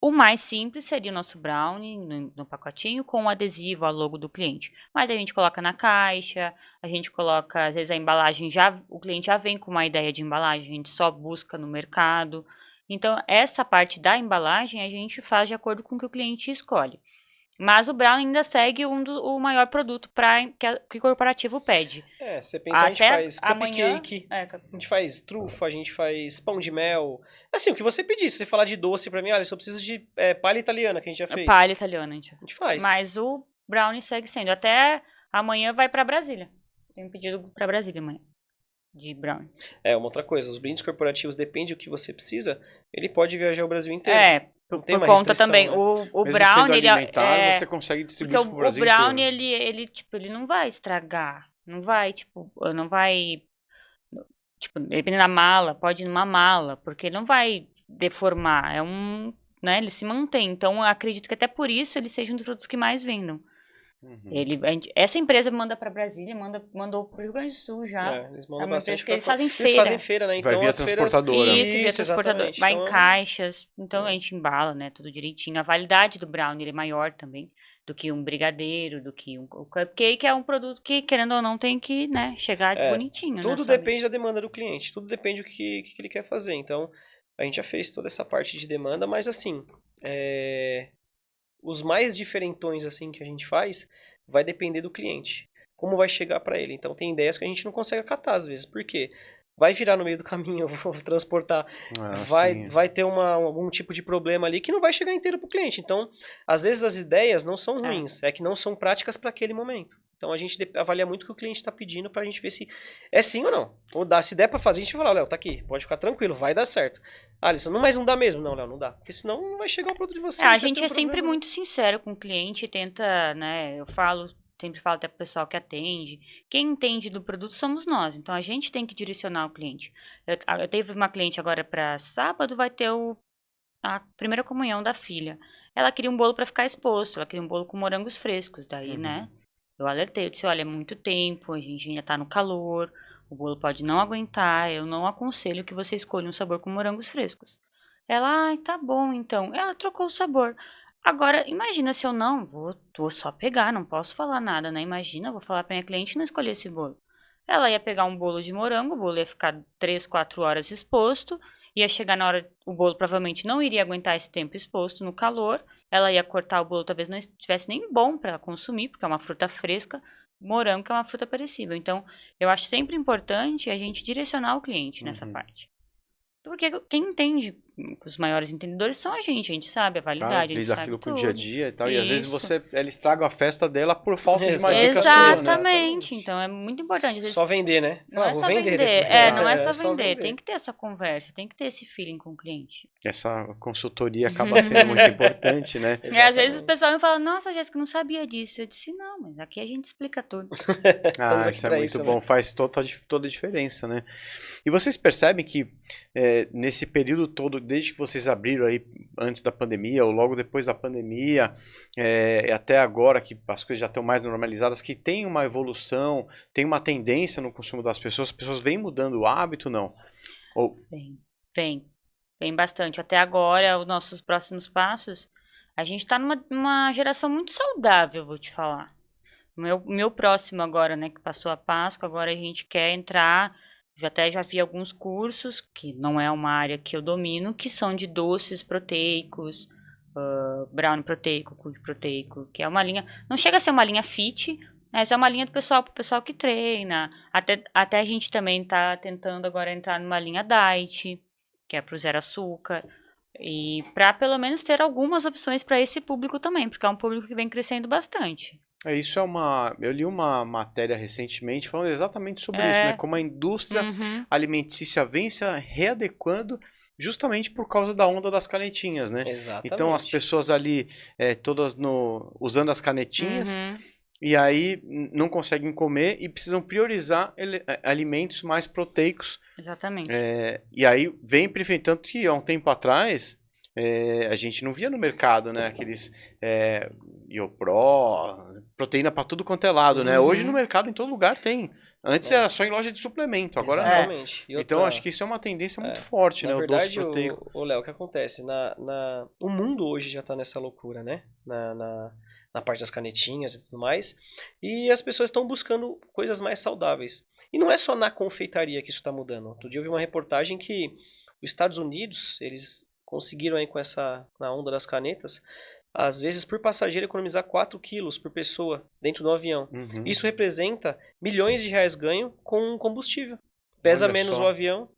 O mais simples seria o nosso brownie no pacotinho com o adesivo, a logo do cliente. Mas a gente coloca na caixa, a gente coloca, às vezes a embalagem o cliente já vem com uma ideia de embalagem, a gente só busca no mercado. Então, essa parte da embalagem a gente faz de acordo com o que o cliente escolhe. Mas o brownie ainda segue o maior produto que o corporativo pede. Você pensa, a gente Até faz amanhã- cupcake, a gente faz trufa, a gente faz pão de mel. Assim, o que você pedir, se você falar de doce pra mim, olha, eu só preciso de palha italiana, que a gente já fez. Palha italiana, gente. A gente faz. Mas o brownie segue sendo. Até amanhã vai pra Brasília. Tem um pedido pra Brasília amanhã. De brownie. Uma outra coisa, os brindes corporativos, depende do que você precisa, ele pode viajar o Brasil inteiro. Por tem uma conta restrição, também. né? O Mesmo sendo brownie, ele alimentar, você consegue distribuir porque isso pro o Brasil brownie, inteiro. ele não vai estragar. Não vai, dependendo da mala, pode ir numa mala, porque não vai deformar. Né, ele se mantém. Então, eu acredito que até por isso ele seja um dos produtos que mais vendam. Uhum. Essa empresa manda para Brasília, mandou pro Rio Grande do Sul já. Eles É mandam uma bastante empresa que eles pra fora. fazem Eles feira. fazem feira, né? Vai Então via as feiras... transportadora. Isso, via transportador. exatamente. Vai Então, em caixas. Então a gente embala, né? Tudo direitinho. A validade do brownie ele é maior também do que um brigadeiro, do que o cupcake, é um produto que, querendo ou não, tem que, né, chegar bonitinho. tudo né, depende da demanda do cliente, tudo depende do que ele quer fazer. Então, a gente já fez toda essa parte de demanda, mas assim, os mais diferentões assim que a gente faz, vai depender do cliente. Como vai chegar para ele. Então, tem ideias que a gente não consegue acatar às vezes. Por quê? vai virar no meio do caminho, eu vou transportar, sim. vai ter algum tipo de problema ali que não vai chegar inteiro pro cliente. Então, às vezes as ideias não são ruins, é que não são práticas para aquele momento. Então a gente avalia muito o que o cliente está pedindo pra gente ver se é sim ou não. Ou dá, se der pra fazer, a gente vai falar, Léo, tá aqui, pode ficar tranquilo, vai dar certo. Alisson, mas não dá mesmo? Não, Léo, não dá. Porque senão não vai chegar o produto de você. A gente é sempre muito sincero com o cliente, tenta, né, sempre falo até pro pessoal que atende, quem entende do produto somos nós, então a gente tem que direcionar o cliente. Eu teve uma cliente agora para sábado, vai ter a primeira comunhão da filha. Ela queria um bolo para ficar exposto, ela queria um bolo com morangos frescos, daí, né, eu alertei, eu disse, olha, é muito tempo, a gente ainda tá no calor, o bolo pode não aguentar, eu não aconselho que você escolha um sabor com morangos frescos. Ela, ai, tá bom, então. Ela trocou o sabor. Agora, imagina se eu não vou só pegar, não posso falar nada, né? Imagina, eu vou falar pra minha cliente não escolher esse bolo. Ela ia pegar um bolo de morango, o bolo ia ficar 3, 4 horas exposto, ia chegar na hora, o bolo provavelmente não iria aguentar esse tempo exposto no calor, ela ia cortar o bolo, talvez não estivesse nem bom para consumir, porque é uma fruta fresca, morango que é uma fruta perecível. Então, eu acho sempre importante a gente direcionar o cliente nessa parte. Porque quem entende, os maiores entendedores são a gente sabe a validade, a gente sabe aquilo tudo. com o dia a dia e tal. Isso. E às vezes ela estraga a festa dela por falta de uma dica Exatamente. sua, né? Então é muito importante. Às vezes, só vender, né? Não é vou só vender. vender. Depois. Não é só só vender. Tem que ter essa conversa, tem que ter esse feeling com o cliente. Essa consultoria acaba sendo muito importante, né? E às vezes o pessoal me fala, nossa, Jéssica, não sabia disso. Eu disse, não, mas aqui a gente explica tudo. Isso é muito bom, faz toda a diferença, né? E vocês percebem que nesse período todo, desde que vocês abriram aí antes da pandemia ou logo depois da pandemia, até agora que as coisas já estão mais normalizadas, que tem uma evolução, tem uma tendência no consumo das pessoas, as pessoas vêm mudando o hábito, não? Vem bastante. Até agora, os nossos próximos passos, a gente está numa geração muito saudável, vou te falar. Meu próximo agora, né, que passou a Páscoa, agora a gente quer entrar, já vi alguns cursos, que não é uma área que eu domino, que são de doces proteicos, brownie proteico, cookie proteico, que é uma linha, não chega a ser uma linha fit, mas é uma linha pro pessoal que treina. Até a gente também tá tentando agora entrar numa linha diet, que é pro zero açúcar, e para pelo menos ter algumas opções para esse público também, porque é um público que vem crescendo bastante. Eu li uma matéria recentemente falando exatamente sobre isso, né? Como a indústria alimentícia vem se readequando justamente por causa da onda das canetinhas, né? Exatamente. Então as pessoas ali todas usando as canetinhas e aí não conseguem comer e precisam priorizar alimentos mais proteicos. Exatamente. E aí vem tanto que há um tempo atrás a gente não via no mercado, né? Aqueles Iopro, proteína para tudo quanto é lado, né? Hoje no mercado em todo lugar tem. Antes era só em loja de suplemento, agora exatamente. não. Então acho que isso é uma tendência muito forte, né? Na verdade, o doce proteico. Léo, o que acontece? O mundo hoje já está nessa loucura, né? Na parte das canetinhas e tudo mais. E as pessoas estão buscando coisas mais saudáveis. E não é só na confeitaria que isso está mudando. Outro dia eu vi uma reportagem que os Estados Unidos, eles conseguiram aí na onda das canetas, às vezes por passageiro economizar 4 quilos por pessoa dentro do avião. Isso representa milhões de reais ganho com combustível. Pesa menos o avião,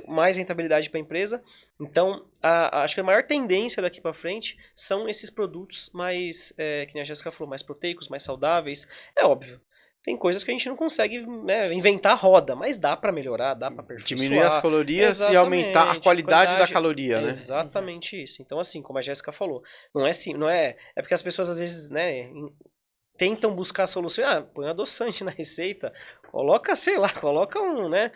mais rentabilidade para a empresa. Então, acho que a maior tendência daqui para frente são esses produtos mais, que nem a Jéssica falou, mais proteicos, mais saudáveis. É óbvio. Tem coisas que a gente não consegue, né, inventar a roda, mas dá para melhorar, dá para aperfeiçoar. Diminuir as calorias e aumentar a qualidade da caloria, né? Exatamente isso. Então, assim, como a Jéssica falou, não é porque as pessoas às vezes, né, tentam buscar soluções. Põe um adoçante na receita, coloca né?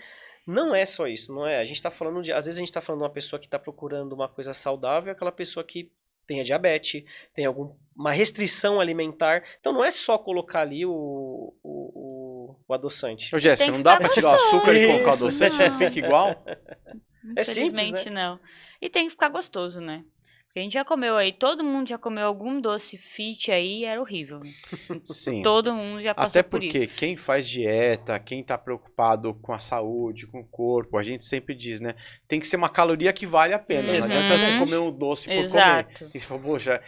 Não é só isso, não é? A gente tá falando às vezes a gente tá falando de uma pessoa que tá procurando uma coisa saudável, aquela pessoa que tem a diabetes, tem uma restrição alimentar. Então não é só colocar ali o adoçante. Ô, Jéssica, não dá pra tirar o açúcar e colocar o adoçante e fica igual? É simples, Infelizmente, né? não. E tem que ficar gostoso, né? Porque a gente já comeu aí, todo mundo já comeu algum doce fit aí, era horrível. Sim. Todo mundo já passou por isso. Até porque quem faz dieta, quem tá preocupado com a saúde, com o corpo, a gente sempre diz, né? Tem que ser uma caloria que vale a pena. Não adianta você comer um doce por comer. E você fala, poxa,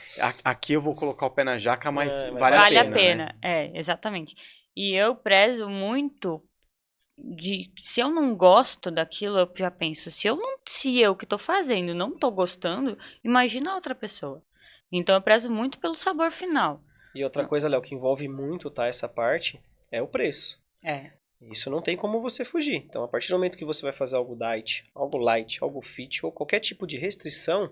aqui eu vou colocar o pé na jaca, mas vale a pena. Né? Exatamente. E eu prezo muito se eu não gosto daquilo, eu já penso, se eu que tô fazendo não tô gostando, imagina a outra pessoa. Então eu prezo muito pelo sabor final. E outra coisa, Léo, que envolve muito, tá, essa parte, é o preço. Isso não tem como você fugir. Então, a partir do momento que você vai fazer algo diet, algo light, algo fit, ou qualquer tipo de restrição,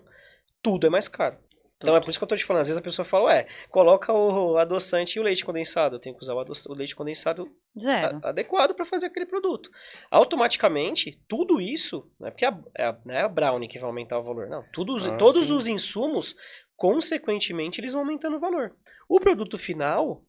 tudo é mais caro. Então, é por isso que eu tô te falando. Às vezes a pessoa fala, coloca o adoçante e o leite condensado. Eu tenho que usar o leite condensado Zero. adequado para fazer aquele produto. Automaticamente, tudo isso, não é porque não é a brownie que vai aumentar o valor, não. Todos os insumos, consequentemente, eles vão aumentando o valor. O produto final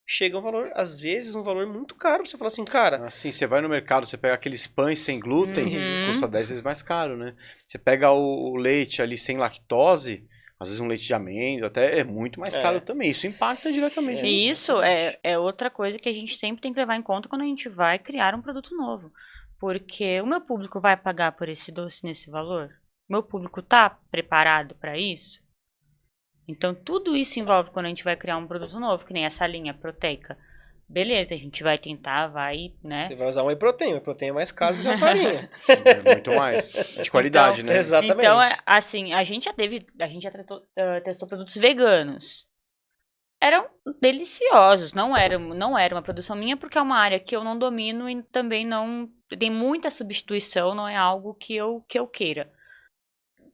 chega a um valor, às vezes, um valor muito caro. Você fala assim, cara... Assim, você vai no mercado, você pega aqueles pães sem glúten, Uhum. custa 10 vezes mais caro, né? Você pega o leite ali sem lactose, às vezes um leite de amêndoa, até é muito mais caro também. Isso impacta diretamente. E isso é outra coisa que a gente sempre tem que levar em conta quando a gente vai criar um produto novo. Porque o meu público vai pagar por esse doce nesse valor? O meu público tá preparado para isso? Então, tudo isso envolve quando a gente vai criar um produto novo, que nem essa linha proteica. Beleza, a gente vai tentar, né? Você vai usar um whey protein. O whey protein é mais caro do que a farinha. É muito mais. De qualidade, Então, né? Exatamente. Então, assim, a gente já testou produtos veganos. Eram deliciosos, não era uma produção minha, porque é uma área que eu não domino e também não tem muita substituição, não é algo que eu queira.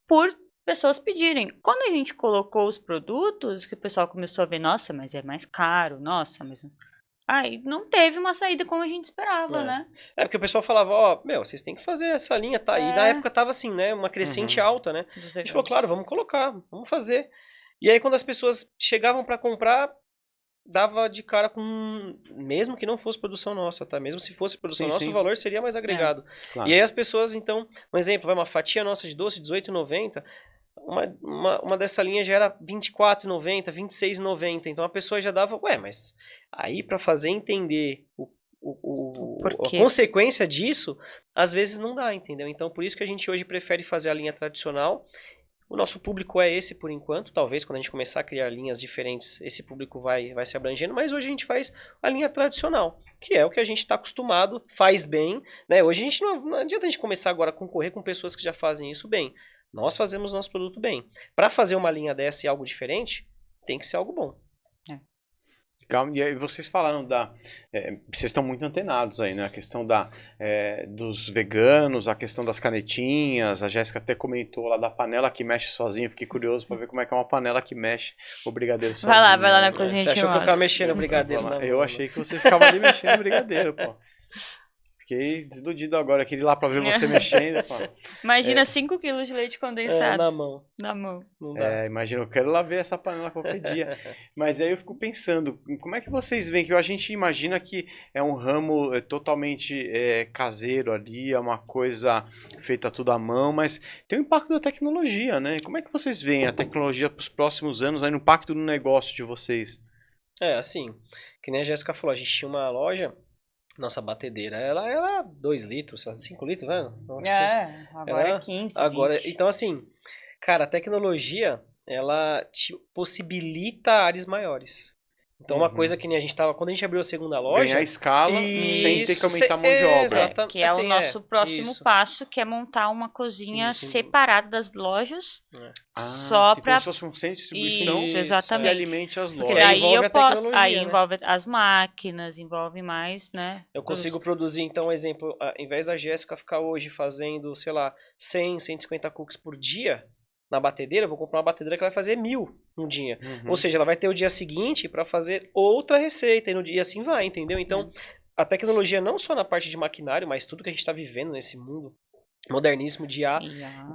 Por pessoas pedirem. Quando a gente colocou os produtos, que o pessoal começou a ver, nossa, mas é mais caro, nossa, mas... Aí não teve uma saída como a gente esperava, né? É porque o pessoal falava, vocês têm que fazer essa linha, tá? E na época tava assim, né, uma crescente alta, né? A gente falou, claro, vamos colocar, vamos fazer. E aí quando as pessoas chegavam pra comprar, dava de cara com... Mesmo que não fosse produção nossa, tá? Mesmo se fosse produção nossa, o valor seria mais agregado. Claro. E aí as pessoas, então... Um exemplo, vai uma fatia nossa de doce, R$18,90. Uma dessa linha já era R$24,90, R$26,90. Então a pessoa já dava... mas aí para fazer entender a consequência disso, às vezes não dá, entendeu? Então por isso que a gente hoje prefere fazer a linha tradicional. O nosso público é esse por enquanto. Talvez quando a gente começar a criar linhas diferentes, esse público vai se abrangendo. Mas hoje a gente faz a linha tradicional, que é o que a gente está acostumado, faz bem. Né? Hoje a gente não adianta a gente começar agora a concorrer com pessoas que já fazem isso bem. Nós fazemos nosso produto bem. Para fazer uma linha dessa e algo diferente, tem que ser algo bom. E aí vocês falaram vocês estão muito antenados aí, né? A questão dos veganos, a questão das canetinhas, a Jéssica até comentou lá da panela que mexe sozinha. Fiquei curioso para ver como é que é uma panela que mexe o brigadeiro sozinho. Vai lá na cozinha. Você achou que eu ficava mexendo o brigadeiro? Eu achei que você ficava ali mexendo o brigadeiro, pô. Fiquei desiludido agora, queria ir lá pra ver você mexendo. Pô. Imagina 5 quilos de leite condensado. Na mão. Não dá. Imagina, eu quero lá ver essa panela qualquer dia. Mas aí eu fico pensando, como é que vocês veem que a gente imagina que é um ramo totalmente caseiro ali, é uma coisa feita tudo à mão, mas tem o impacto da tecnologia, né? Como é que vocês veem a tecnologia para os próximos anos, aí no impacto no negócio de vocês? Assim, que nem a Jéssica falou, a gente tinha uma loja. Nossa batedeira, ela era 2 litros, 5 litros, né? Agora é 15, agora, 20. Então, assim, cara, a tecnologia, ela te possibilita áreas maiores. Então, uma coisa que nem a gente tava... Quando a gente abriu a segunda loja... Ganhar escala sem ter que aumentar a mão de obra. Que é o nosso próximo passo, que é montar uma cozinha separada das lojas. Só para... Como se fosse um centro de distribuição exatamente. que alimente as lojas. Porque daí eu posso... Aí envolve as máquinas, envolve mais, né? Eu consigo produzir, então, um exemplo, ao invés da Jéssica ficar hoje fazendo, sei lá, 100, 150 cookies por dia... Na batedeira, eu vou comprar uma batedeira que vai fazer 1000 no dia. Ou seja, ela vai ter o dia seguinte para fazer outra receita e assim vai, entendeu? Então, a tecnologia não só na parte de maquinário, mas tudo que a gente está vivendo nesse mundo moderníssimo de IA.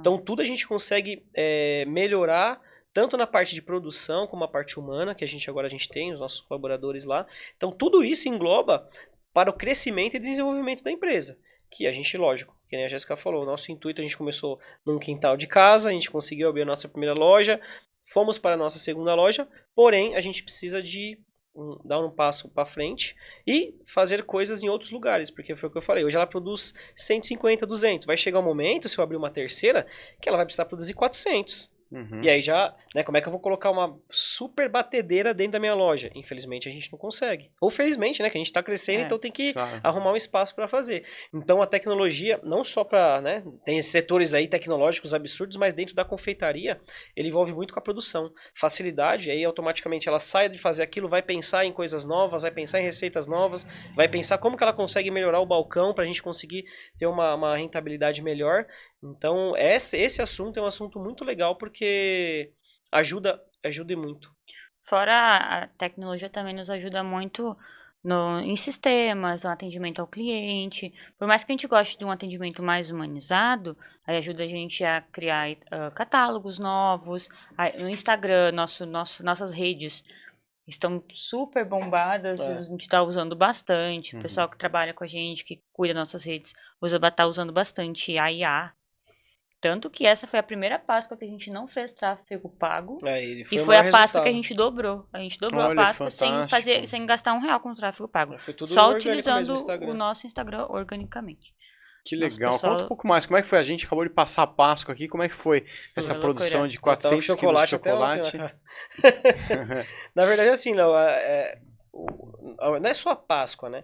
Então, tudo a gente consegue melhorar, tanto na parte de produção como a parte humana, que a gente tem, os nossos colaboradores lá. Então, tudo isso engloba para o crescimento e desenvolvimento da empresa. Que a gente, lógico, que nem a Jéssica falou, o nosso intuito, a gente começou num quintal de casa, a gente conseguiu abrir a nossa primeira loja, fomos para a nossa segunda loja, porém a gente precisa de dar um passo para frente e fazer coisas em outros lugares, porque foi o que eu falei, hoje ela produz 150, 200, vai chegar um momento, se eu abrir uma terceira, que ela vai precisar produzir 400. Uhum. E aí já, né, como é que eu vou colocar uma super batedeira dentro da minha loja? Infelizmente a gente não consegue. Ou felizmente, né, que a gente tá crescendo, então tem que Claro. arrumar um espaço para fazer. Então a tecnologia, não só para, né, tem setores aí tecnológicos absurdos, mas dentro da confeitaria, ele envolve muito com a produção. Facilidade, aí automaticamente ela sai de fazer aquilo, vai pensar em coisas novas, vai pensar em receitas novas, vai pensar como que ela consegue melhorar o balcão para a gente conseguir ter uma rentabilidade melhor. Então, esse assunto é um assunto muito legal porque ajuda e muito. Fora a tecnologia também nos ajuda muito em sistemas, no atendimento ao cliente. Por mais que a gente goste de um atendimento mais humanizado, aí ajuda a gente a criar catálogos novos. No Instagram, nossas redes estão super bombadas, a gente está usando bastante. O pessoal que trabalha com a gente, que cuida das nossas redes, tá usando bastante a IA. Tanto que essa foi a primeira Páscoa que a gente não fez tráfego pago. E foi a Páscoa que a gente dobrou. A gente dobrou Olha, a Páscoa fantástico. sem gastar R$1 com tráfego pago. Foi tudo Só orgânico mesmo utilizando no Instagram. o nosso Instagram organicamente. Que Nosso legal. pessoal- Conta um pouco mais. Como é que foi? A gente acabou de passar a Páscoa aqui. Como é que foi essa Foi produção loucura. de Eu tava com 400 quilos de chocolate até chocolate? ontem, né? Na verdade, assim, Léo, não é só a Páscoa, né?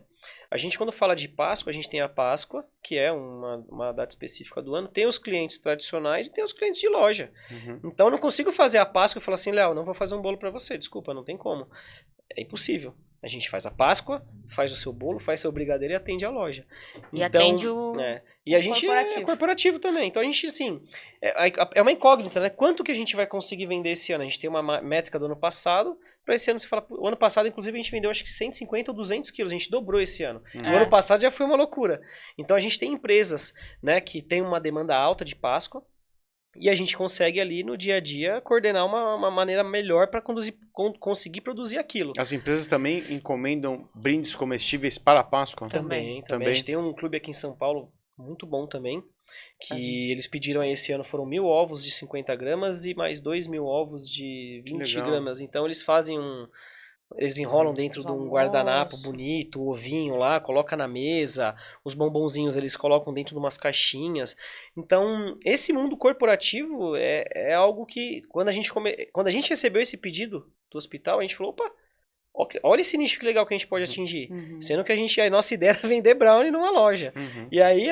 A gente, quando fala de Páscoa, a gente tem a Páscoa, que é uma data específica do ano, tem os clientes tradicionais e tem os clientes de loja. Uhum. Então, eu não consigo fazer a Páscoa e falar assim, Léo, não vou fazer um bolo pra você, desculpa, não tem como. É impossível. A gente faz a Páscoa, faz o seu bolo, faz seu brigadeiro e atende a loja. E atende o E a gente é corporativo também. Então a gente, assim, é uma incógnita, né? Quanto que a gente vai conseguir vender esse ano? A gente tem uma métrica do ano passado. Para esse ano, você fala, o ano passado, inclusive, a gente vendeu acho que 150 ou 200 quilos. A gente dobrou esse ano. O ano passado já foi uma loucura. Então a gente tem empresas, né, que tem uma demanda alta de Páscoa. E a gente consegue ali no dia a dia coordenar uma maneira melhor para conseguir produzir aquilo. As empresas também encomendam brindes comestíveis para a Páscoa? Também. A gente tem um clube aqui em São Paulo muito bom também, que eles pediram aí esse ano, foram 1.000 ovos de 50 gramas e mais 2.000 ovos de 20 gramas. Então eles fazem eles enrolam dentro de um guardanapo bonito, o ovinho lá, coloca na mesa, os bombonzinhos eles colocam dentro de umas caixinhas. Então, esse mundo corporativo é algo que, quando a gente recebeu esse pedido do hospital, a gente falou, opa, olha esse nicho que legal que a gente pode atingir. Sendo que a nossa ideia era vender brownie numa loja. E aí,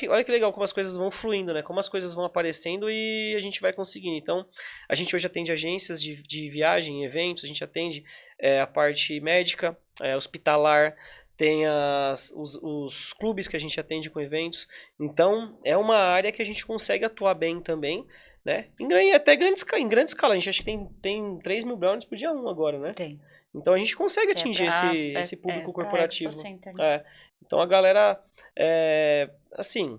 olha que legal como as coisas vão fluindo, né? Como as coisas vão aparecendo e a gente vai conseguindo. Então, a gente hoje atende agências de viagem, eventos, a gente atende a parte médica, hospitalar, tem os clubes que a gente atende com eventos. Então, é uma área que a gente consegue atuar bem também, né? Em grande escala. A gente acha que tem 3.000 brownies por dia 1 agora, né? Tem. Então a gente consegue atingir esse público corporativo. Né? Então a galera, assim,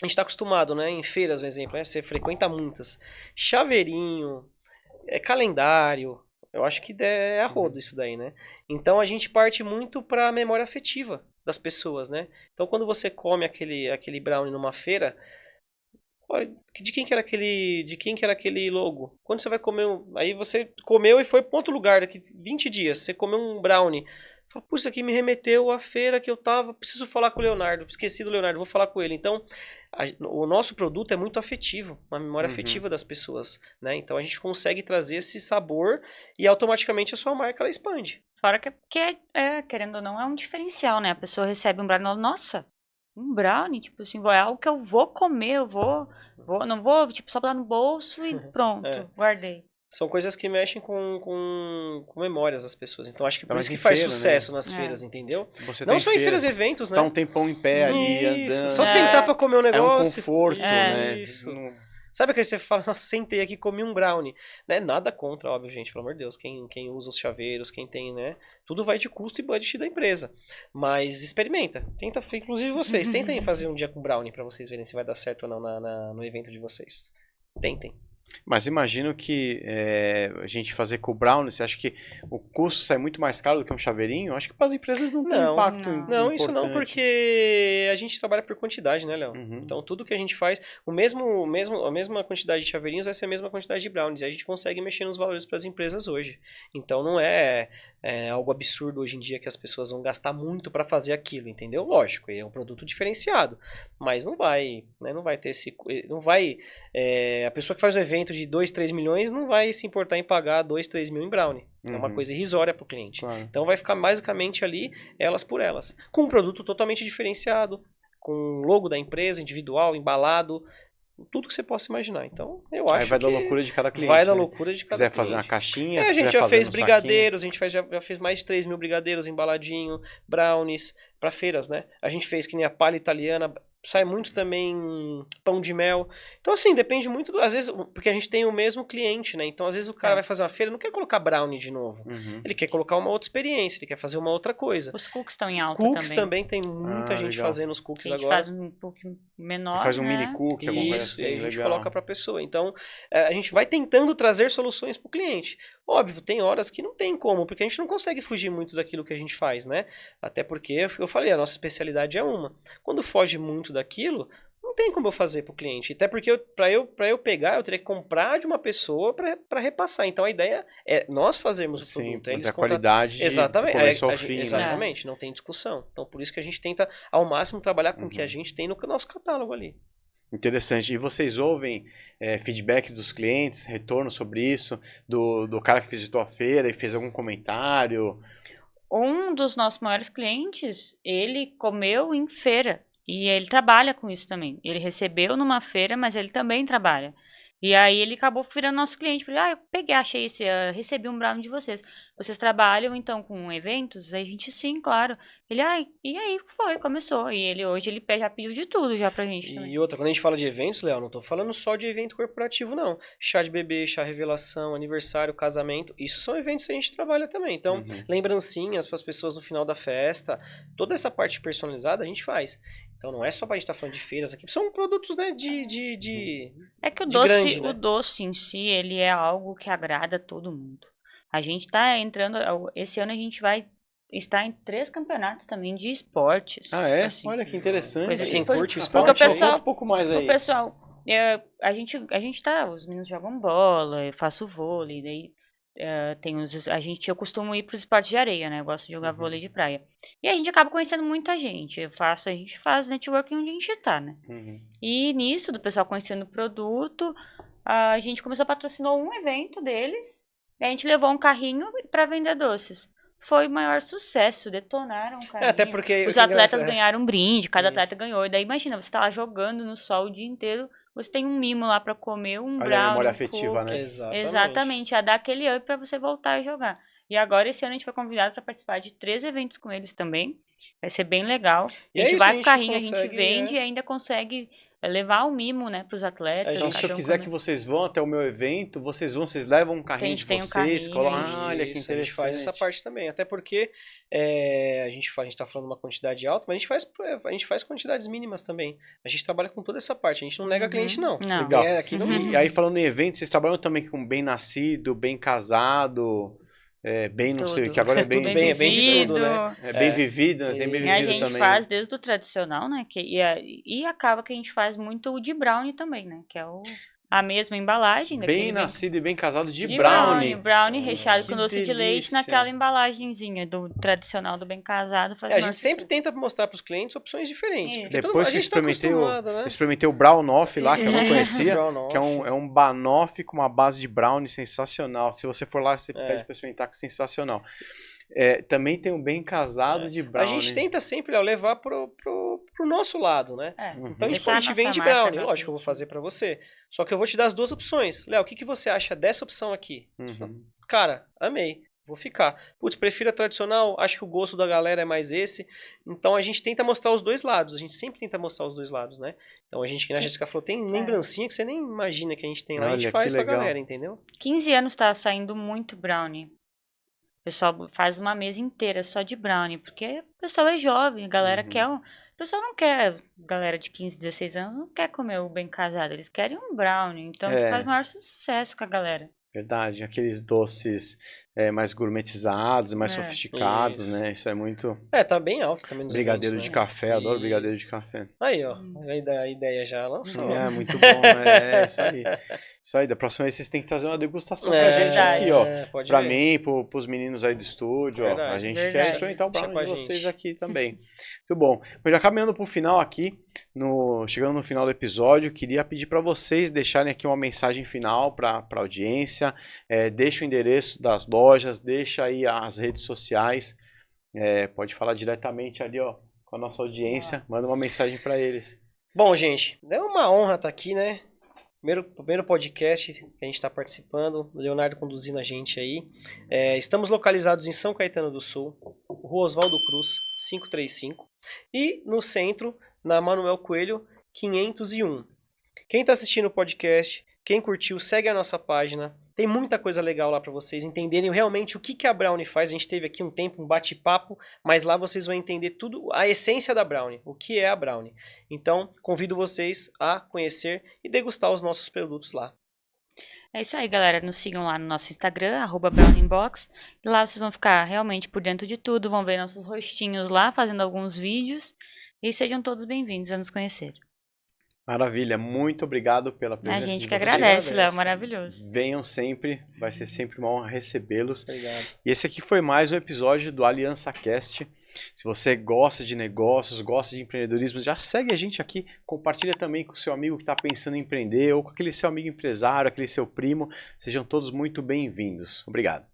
a gente está acostumado, né? Em feiras, por exemplo, né? Você frequenta muitas. Chaveirinho, calendário, eu acho que é a rodo isso daí, né? Então a gente parte muito para a memória afetiva das pessoas, né? Então quando você come aquele brownie numa feira, de quem que era aquele logo? Quando você vai comer, aí você comeu e foi para outro lugar, daqui 20 dias, você comeu um brownie. Fala, puxa, isso aqui me remeteu à feira que eu tava, preciso falar com o Leonardo, esqueci do Leonardo, vou falar com ele. Então, o nosso produto é muito afetivo, uma memória afetiva das pessoas, né? Então a gente consegue trazer esse sabor e automaticamente a sua marca ela expande. Fora que querendo ou não, é um diferencial, né? A pessoa recebe um brownie e fala, nossa, um brownie, tipo assim, é algo que eu vou comer, não vou, tipo, só botar no bolso e pronto, guardei. São coisas que mexem com memórias das pessoas. Então acho que por isso que feira, faz sucesso, né? Nas feiras, entendeu? Não só em feiras e eventos, né? Tá um tempão em pé ali, andando. Só sentar pra comer um negócio. É um conforto, né? Isso. Sabe aquele que você fala, nossa, sentei aqui, comi um brownie. Né? Nada contra, óbvio, gente, pelo amor de Deus. Quem usa os chaveiros, quem tem, né? Tudo vai de custo e budget da empresa. Mas experimenta. Inclusive vocês, tentem fazer um dia com brownie pra vocês verem se vai dar certo ou não no evento de vocês. Tentem. Mas imagino que a gente fazer com o brownie, você acha que o custo sai muito mais caro do que um chaveirinho? Eu acho que para as empresas não tem impacto importante. Isso não, porque a gente trabalha por quantidade, né, Léo? Então tudo que a gente faz, a mesma quantidade de chaveirinhos vai ser a mesma quantidade de brownies. E a gente consegue mexer nos valores para as empresas hoje. Então não é algo absurdo hoje em dia que as pessoas vão gastar muito para fazer aquilo, entendeu? Lógico, é um produto diferenciado, mas não vai ter esse... Não vai... a pessoa que faz o evento evento de 2, 3 milhões não vai se importar em pagar 2, 3 mil em brownie. É uma coisa irrisória para o cliente. Claro. Então vai ficar basicamente ali, elas por elas. Com um produto totalmente diferenciado, com o logo da empresa, individual, embalado, tudo que você possa imaginar. Então, eu acho Aí vai que da loucura de cada cliente. vai da né? loucura de Se cada quiser cliente. fazer uma caixinha, A se gente quiser já fazer fez no brigadeiros, a gente já fez mais de 3 mil brigadeiros embaladinho, brownies, para feiras, né? A gente fez que nem a palha italiana, sai muito também pão de mel. Então, assim, depende muito, às vezes, porque a gente tem o mesmo cliente, né? Então, às vezes o cara vai fazer uma feira, não quer colocar brownie de novo. Ele quer colocar uma outra experiência, ele quer fazer uma outra coisa. Os cookies estão em alta Cookies também. tem muita gente legal. fazendo os cookies A gente agora. faz um pouquinho menor, Faz um né? mini cookie, alguma coisa Isso, assim, e aí a gente legal. coloca para a pessoa. Então, a gente vai tentando trazer soluções para o cliente. Óbvio, tem horas que não tem como, porque a gente não consegue fugir muito daquilo que a gente faz, né? Até porque, eu falei, a nossa especialidade é uma. Quando foge muito daquilo, não tem como eu fazer para o cliente. Até porque, para eu pegar, eu teria que comprar de uma pessoa para repassar. Então, a ideia é nós fazermos o Sim, produto. Eles a qualidade exatamente, do começo ao fim, né? exatamente, não tem discussão. Então, por isso que a gente tenta, ao máximo, trabalhar com o que a Uhum. gente tem no nosso catálogo ali. Interessante. E vocês ouvem feedbacks dos clientes, retorno sobre isso, do cara que visitou a feira e fez algum comentário? Um dos nossos maiores clientes, ele comeu em feira. E ele trabalha com isso também. Ele recebeu numa feira, mas ele também trabalha. E aí ele acabou virando nosso cliente. Falei, eu peguei, achei esse, recebi um brownie de vocês. Vocês trabalham então com eventos? Aí a gente, sim, claro. Ele, e aí começou. E ele hoje já pediu de tudo já pra gente também. E outra, quando a gente fala de eventos, Léo, não tô falando só de evento corporativo, não. Chá de bebê, chá revelação, aniversário, casamento, isso são eventos que a gente trabalha também. Então, lembrancinhas para as pessoas no final da festa, toda essa parte personalizada a gente faz. Então não é só pra gente estar falando de feiras aqui, são produtos, né, É que grande, né? o doce em si, ele é algo que agrada todo mundo. A gente tá entrando, esse ano a gente vai estar em 3 campeonatos também de esportes. Ah, é? Assim. Olha que interessante. Pra quem curte o Porque o esporte, pessoal, conta um pouco mais aí. o pessoal, a gente tá, os meninos jogam bola, eu faço vôlei, daí eu costumo ir para os esportes de areia, né? Eu gosto de jogar vôlei de praia. E a gente acaba conhecendo muita gente. A gente faz networking onde a gente tá, né? E nisso, do pessoal conhecendo o produto, a gente começou a patrocinar um evento deles. E a gente levou um carrinho para vender doces. Foi o maior sucesso, detonaram o carrinho. até porque Os atletas ganharam um brinde, cada atleta ganhou. E daí imagina, você tá lá jogando no sol o dia inteiro, você tem um mimo lá pra comer, um Olha a brownie, memória afetiva, né? Exatamente, a dar aquele up pra você voltar a jogar. E agora esse ano a gente foi convidado pra participar de 3 eventos com eles também. Vai ser bem legal. E a gente é isso, vai a com o gente carrinho, a consegue, gente vende e ainda consegue levar o mimo, né, pros atletas. Então, se eu quiser que vocês vão até o meu evento, vocês levam um carrinho de vocês, colocam. Olha que interessante. A gente faz essa parte também. Até porque a gente tá falando uma quantidade alta, mas a gente faz quantidades mínimas também. A gente trabalha com toda essa parte. A gente não nega cliente, não. Legal. Aqui não... E aí, falando em eventos, vocês trabalham também com bem nascido, bem casado, bem não sei, que agora é bem de tudo, né? É bem vivido, tem bem E a vivido gente também. faz desde o tradicional, né? E acaba que a gente faz muito o de brownie também, né? Que é a mesma embalagem. Bem nascido e bem casado de brownie. Brownie recheado com doce de leite delícia. naquela embalagenzinha do tradicional do bem casado. A gente sempre tenta mostrar para os clientes opções diferentes. Depois que eu experimentei, né? experimentei o Brownoff lá, que eu não conhecia, que é um banoffee com uma base de brownie sensacional. Se você for lá, você pede para experimentar, que é sensacional. Também tem um bem casado de brownie. A gente tenta sempre levar pro nosso lado, né? Então a gente vende brownie, lógico que eu vou fazer para você. Só que eu vou te dar as 2 opções. Léo, o que você acha dessa opção aqui? Cara, amei. Vou ficar. Putz, prefiro a tradicional, acho que o gosto da galera é mais esse. Então a gente tenta mostrar os 2 lados. A gente sempre tenta mostrar os 2 lados, né? Então a gente, que a Jéssica falou, tem lembrancinha que você nem imagina que a gente tem lá. A gente faz pra galera, entendeu? 15 anos tá saindo muito brownie. O pessoal faz uma mesa inteira só de brownie, porque o pessoal é jovem, a galera quer... O pessoal não quer, galera de 15, 16 anos, não quer comer o bem casado, eles querem um brownie. Então faz maior sucesso com a galera. Verdade, aqueles doces mais gourmetizados, mais sofisticados, né? Isso é muito... tá bem alto também nos brigadeiro eventos, de café, adoro brigadeiro de café. Aí, ó, a ideia já lançou. Muito bom, isso aí. Isso aí, da próxima vez vocês têm que trazer uma degustação pra gente aqui, ó. Pra mim, pros meninos aí do estúdio, ó. A gente quer experimentar o brownie de vocês aqui também. Muito bom. Mas já caminhando pro final aqui, chegando no final do episódio, queria pedir para vocês deixarem aqui uma mensagem final para a audiência. Deixa o endereço das lojas, deixa aí as redes sociais. Pode falar diretamente ali, ó, com a nossa audiência. Manda uma mensagem para eles. Bom, gente, é uma honra estar aqui, né? Primeiro podcast que a gente está participando, o Leonardo conduzindo a gente aí. Estamos localizados em São Caetano do Sul, Rua Oswaldo Cruz, 535. E no centro, na Manuel Coelho, 501. Quem está assistindo o podcast, quem curtiu, segue a nossa página. Tem muita coisa legal lá para vocês entenderem realmente o que a Brownie faz. A gente teve aqui um tempo, um bate-papo, mas lá vocês vão entender tudo, a essência da Brownie, o que é a Brownie. Então, convido vocês a conhecer e degustar os nossos produtos lá. É isso aí, galera. Nos sigam lá no nosso Instagram, @BrownieBox. E lá vocês vão ficar realmente por dentro de tudo, vão ver nossos rostinhos lá, fazendo alguns vídeos. E sejam todos bem-vindos a nos conhecer. Maravilha, muito obrigado pela presença. A gente de que vocês. agradece, Léo, maravilhoso. Venham sempre, vai ser sempre uma honra recebê-los. Obrigado. E esse aqui foi mais um episódio do Aliança Cast. Se você gosta de negócios, gosta de empreendedorismo, já segue a gente aqui, compartilha também com o seu amigo que está pensando em empreender, ou com aquele seu amigo empresário, aquele seu primo. Sejam todos muito bem-vindos. Obrigado.